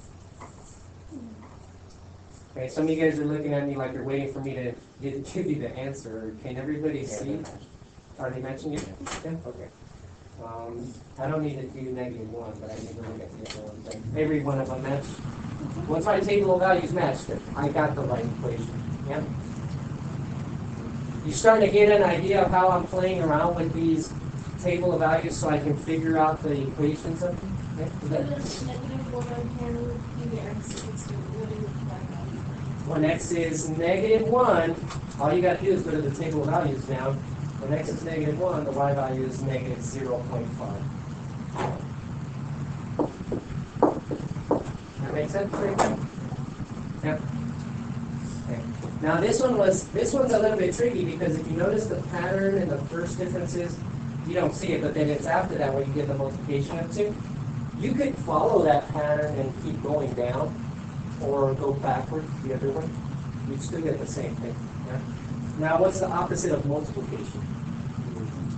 A: Okay, some of you guys are looking at me like you're waiting for me to give you the answer. Can everybody see? Are they matching it? Yeah? Okay. I don't need to do -1, but I need to look at the other ones. Every one of them match. Once my table of values matched, I got the right equation. Yeah? You starting to get an idea of how I'm playing around with these table of values so I can figure out the equations of them? Okay?
C: So the negative one can be the x equals to what is y value?
A: When x is -1, all you gotta do is go to the table of values now. When x is -1, the y value is negative 0.5. That makes sense right there? Yep. Okay. Now this one's a little bit tricky because if you notice the pattern in the first differences, you don't see it, but then it's after that where you get the multiplication of 2. You could follow that pattern and keep going down or go backwards the other way. You'd still get the same thing. Yeah? Now what's the opposite of multiplication?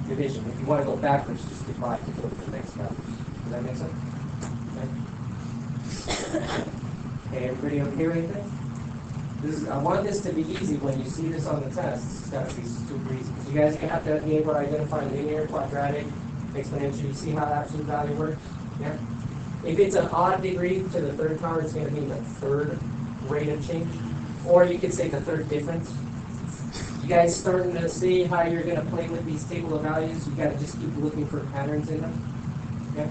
A: Division. If you want to go backwards, just divide to go to the next value. Does that make sense? Okay. Okay, everybody okay with that? I want this to be easy when you see this on the test. It's got to be super easy. You guys have to be able to identify linear, quadratic, exponential. You see how absolute value works? Yeah? If it's an odd degree to the third power, it's going to be the third rate of change. Or you could say the third difference. You guys starting to see how you're going to play with these table of values? You got to just keep looking for patterns in them. Yeah?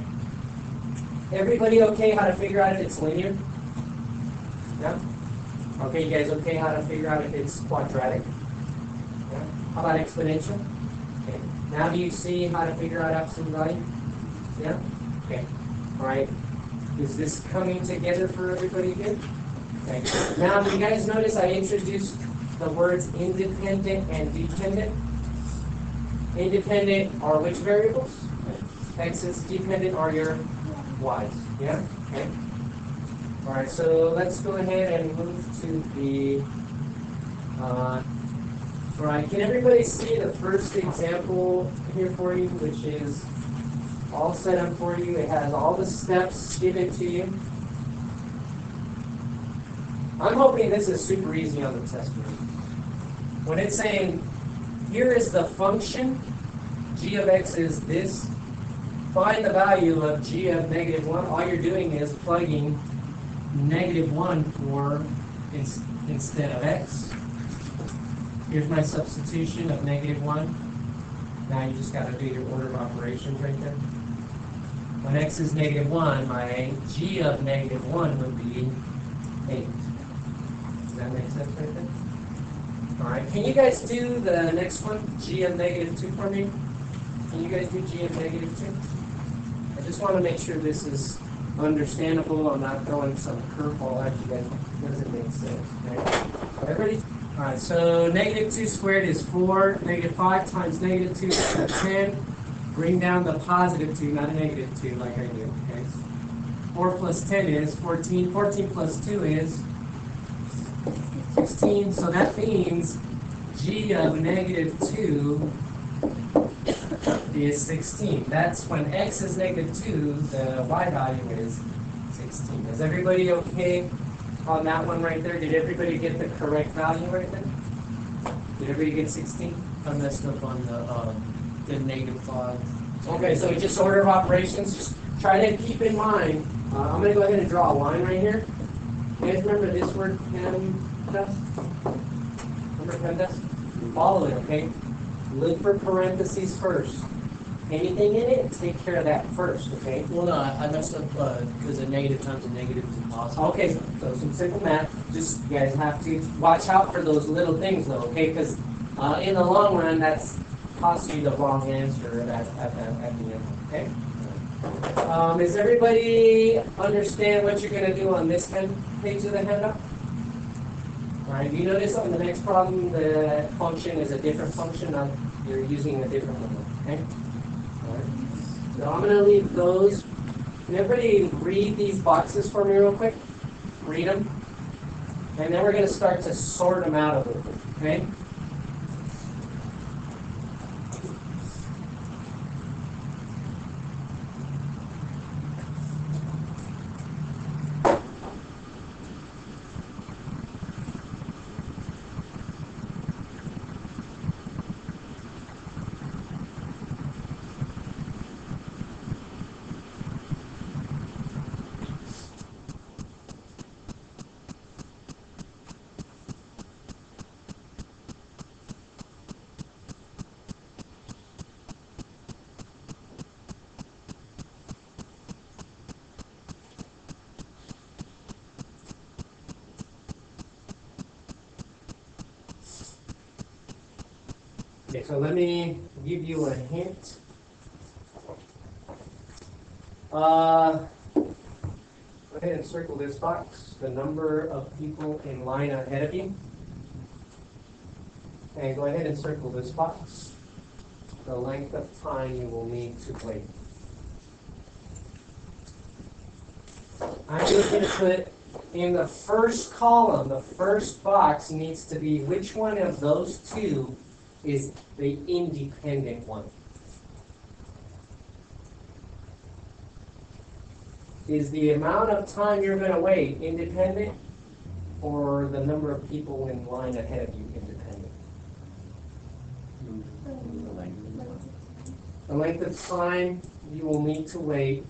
A: Everybody okay how to figure out if it's linear? Yeah? Okay, you guys okay how to figure out if it's quadratic? Yeah? How about exponential? Okay. Now do you see how to figure out absolute value? Yeah? Okay. All right. Is this coming together for everybody here? Okay. Now, do you guys notice I introduced the words independent and dependent? Independent are which variables? X's. Dependent are your y's. Yeah? Okay. All right, so let's go ahead and move to the, all right, can everybody see the first example here for you, which is all set up for you? It has all the steps given to you. I'm hoping this is super easy on the test. When it's saying, here is the function, g of x is this, find the value of g of -1, all you're doing is plugging -1 for instead of x. Here's my substitution of -1. Now you just got to do your order of operations right there. When x is -1, my g of -1 would be 8. Does that make sense right there? All right. Can you guys do the next one, g of -2 for me? Can you guys do g of -2? I just want to make sure this is understandable. I'm not throwing some curveball at you guys. Does it make sense? Okay. Everybody? All right, so -2 squared is 4. -5 times -2 is 10. Bring down the +2, not a -2 like I do. Okay. 4 plus 10 is 14. 14 plus 2 is 16. So that means g of -2 is 16. That's when x is -2, the y value is 16. Is everybody okay on that one right there? Did everybody get the correct value right there? Did everybody get 16?
B: I messed up on the -5.
A: Okay, so just order of operations. Just try to keep in mind. I'm going to go ahead and draw a line right here. You guys remember this word, PEMDAS? Remember PEMDAS? Follow it, okay? Look for parentheses first. Anything in it, take care of that first, okay?
B: Well, no, I messed up because a negative times a negative is a positive.
A: Okay, so some simple math. Just you guys have to watch out for those little things, though, okay? Because in the long run, that's costs you the wrong answer at the end, okay? Does everybody understand what you're going to do on this page of the handout? All right, you notice on the next problem, the function is a different function. You're using a different one, okay? All right. So I'm going to leave those. Can everybody read these boxes for me real quick? Read them. And then we're going to start to sort them out a little bit, okay? Okay, so let me give you a hint. Go ahead and circle this box, the number of people in line ahead of you. And go ahead and circle this box, the length of time you will need to wait. I'm just going to put in the first column, the first box needs to be which one of those two is the independent one. Is the amount of time you're going to wait independent, or the number of people in line ahead of you independent?
D: The length.
A: The length of time you will need to wait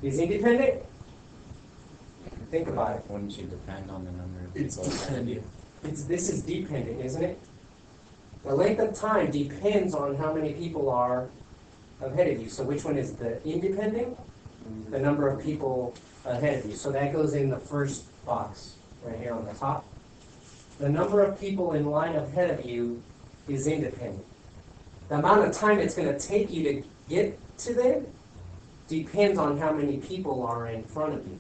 A: is independent? Think about it.
D: Wouldn't you depend on the number of
A: It's
D: people ahead of you?
A: This is dependent, isn't it? The length of time depends on how many people are ahead of you. So which one is the independent? The number of people ahead of you. So that goes in the first box right here on the top. The number of people in line ahead of you is independent. The amount of time it's going to take you to get to them depends on how many people are in front of you.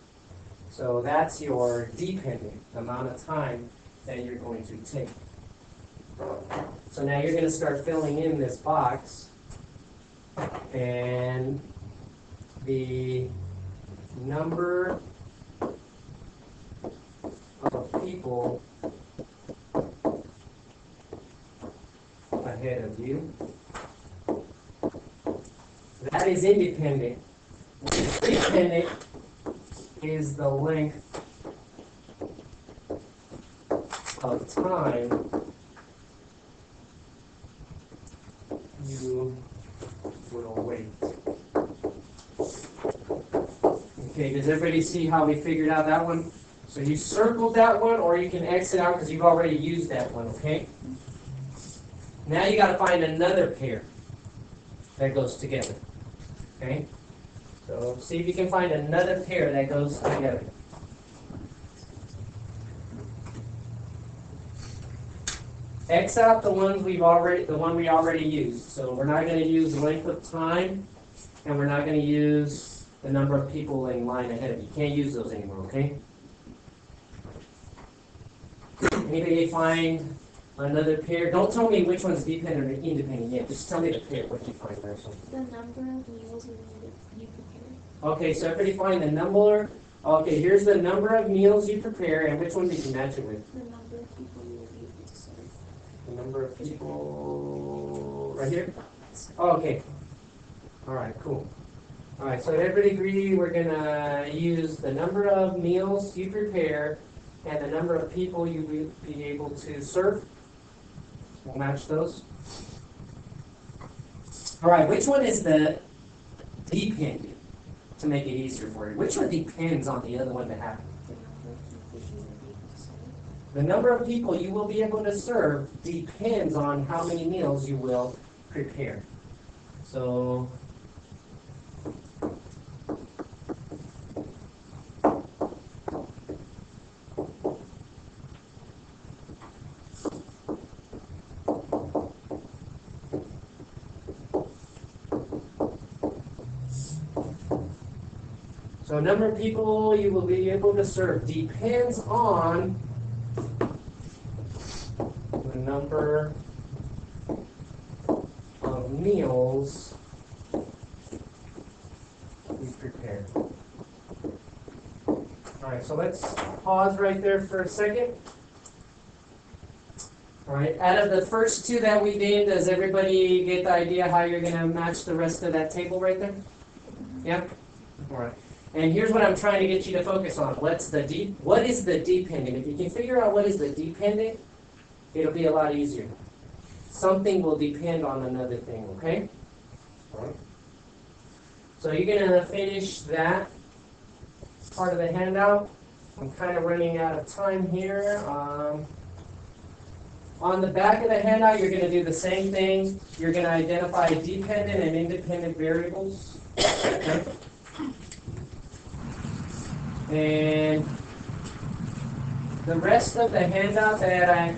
A: So that's your dependent, the amount of time that you're going to take. So now you're going to start filling in this box, and the number of people ahead of you, that is independent. Dependent is the length of time you will wait. Okay, does everybody see how we figured out that one? So you circled that one, or you can exit out because you've already used that one, okay? Now you got to find another pair that goes together, okay? So see if you can find another pair that goes together. X out the one we already used. So we're not going to use length of time, and we're not going to use the number of people in line ahead of you. Can't use those anymore, okay? Anybody find another pair? Don't tell me which one's dependent or independent yet. Just tell me the pair. What you find, Marshall?
C: The number of meals you prepare.
A: Okay, so everybody find the number. Okay, here's the number of meals you prepare, and which one did you match it with?
C: The number of people you will be able to serve.
A: The number of people right here? Oh, okay. All right, cool. All right, so everybody agree we're gonna use the number of meals you prepare and the number of people you will be able to serve. We'll match those. All right, which one is the dependent, to make it easier for you? Which one depends on the other one to happen?
C: The number of people you will be able to serve.
A: The number of people you will be able to serve depends on how many meals you will prepare. So number of people you will be able to serve depends on the number of meals you prepare. All right, so let's pause right there for a second. All right, out of the first two that we did, does everybody get the idea how you're going to match the rest of that table right there? Yeah? All right. And here's what I'm trying to get you to focus on. What is the dependent? If you can figure out what is the dependent, it'll be a lot easier. Something will depend on another thing, okay? All right. So you're going to finish that part of the handout. I'm kind of running out of time here. On the back of the handout, you're going to do the same thing. You're going to identify dependent and independent variables. Okay? And the rest of the handout that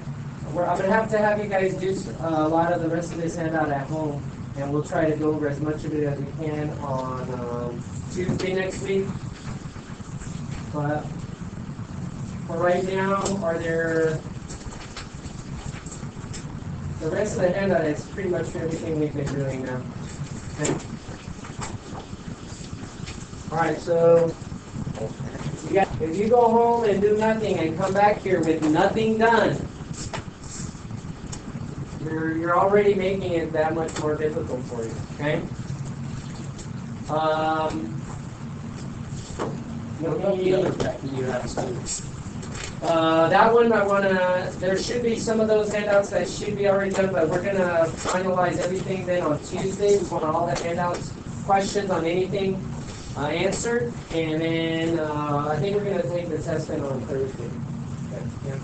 A: I'm gonna have to have you guys do a lot of the rest of this handout at home, and we'll try to go over as much of it as we can on Tuesday next week. But for right now, the rest of the handout is pretty much everything we've been doing now. Okay. All right, so if you go home and do nothing and come back here with nothing done, you're already making it that much more difficult for you. Okay.
B: You have students.
A: That one there should be some of those handouts that should be already done, but we're gonna finalize everything then on Tuesday. We want all the handouts, questions on anything answered, and then I think we're gonna take the test then on Thursday. Okay, yeah.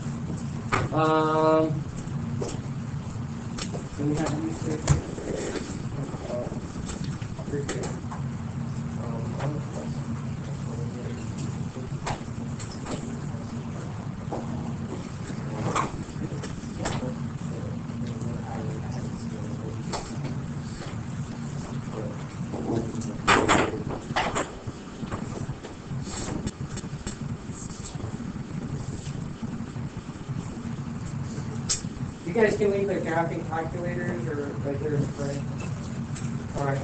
A: Do we have these two? Thursday. You guys can leave the graphing calculators or right there, right? All right.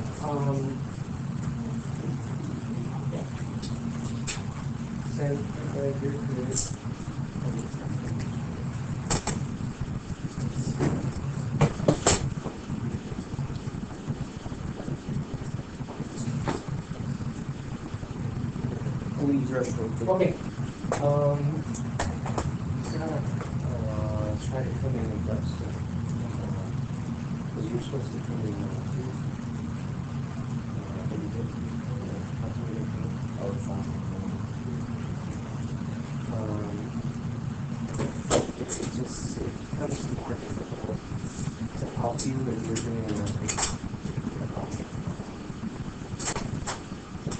A: Send right here to this.
B: Please restroom.
A: Okay.
B: Try to come in and dust it. Because you're supposed to come in on Tuesday. Oh, fine. It's just, it becomes more difficult to help you if you're doing nothing.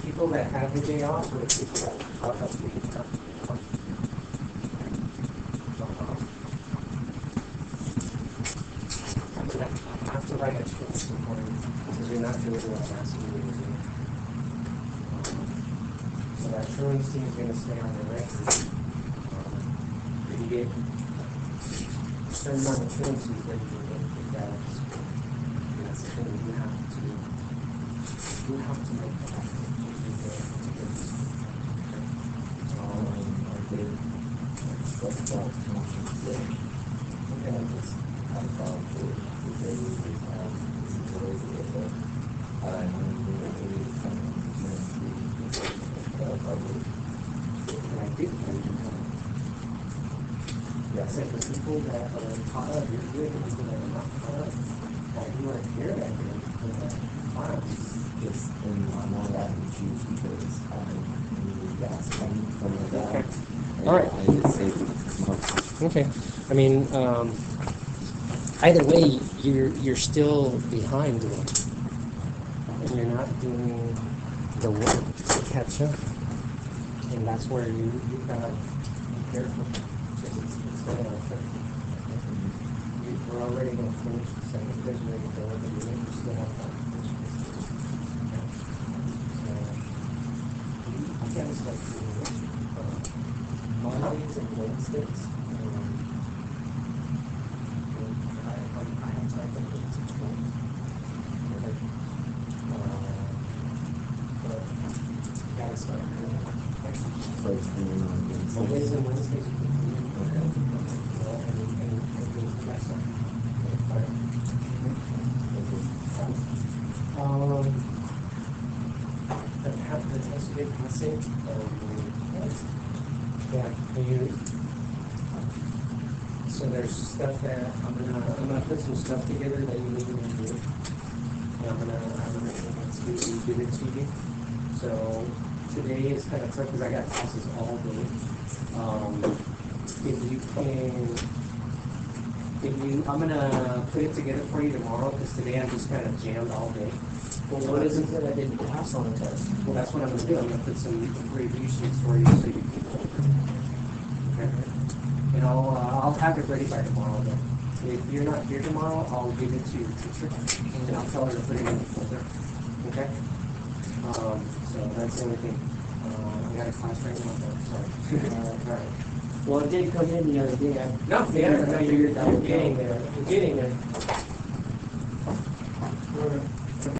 A: People that have the day off, or people that
B: I'll help you.
A: I have to write a choice report because you're not doing what I'm asking you to do. So that truancy is going to stay on the record. If you get a certain amount of truancies, then you can get that. That's the thing you have to make that happen. Yes, if the people that are caught up, you're good. The people that are not caught up, that you weren't here that day, fine.
F: Just and I'm not that to choose because I need gas coming from the back.
A: Okay. All right.
F: I just say
A: Okay. I mean, either way, you're still behind them. And you're not doing the work to catch up. And that's where you gotta be careful. It's gonna affect you. We're already gonna finish the second vision of the bill, but you still have that. I can't start doing it. Mondays and Wednesdays. I have time to put it to 12. But you gotta start doing it.
F: first thing on
A: Mondays and Wednesdays. The test you get missing. Yeah, so there's stuff that I'm gonna put some stuff together that you need to do. And I'm gonna give it to you. So today is kind of tough because I got classes all day. I'm gonna put it together for you tomorrow because today I'm just kind of jammed all day.
B: Well, what is it that I didn't pass on the test?
A: Well, that's what I'm gonna do. I'm gonna put some review sheets for you so you can. Okay. And I'll have it ready by tomorrow then. If you're not here tomorrow, I'll give it to your teacher, and I'll tell her to put it in the folder, okay? So that's the only thing. I got a class right now, though, sorry. Alright.
F: Well, it did come in the other day.
A: No, yeah, no, you're getting there, you're getting there.
B: We're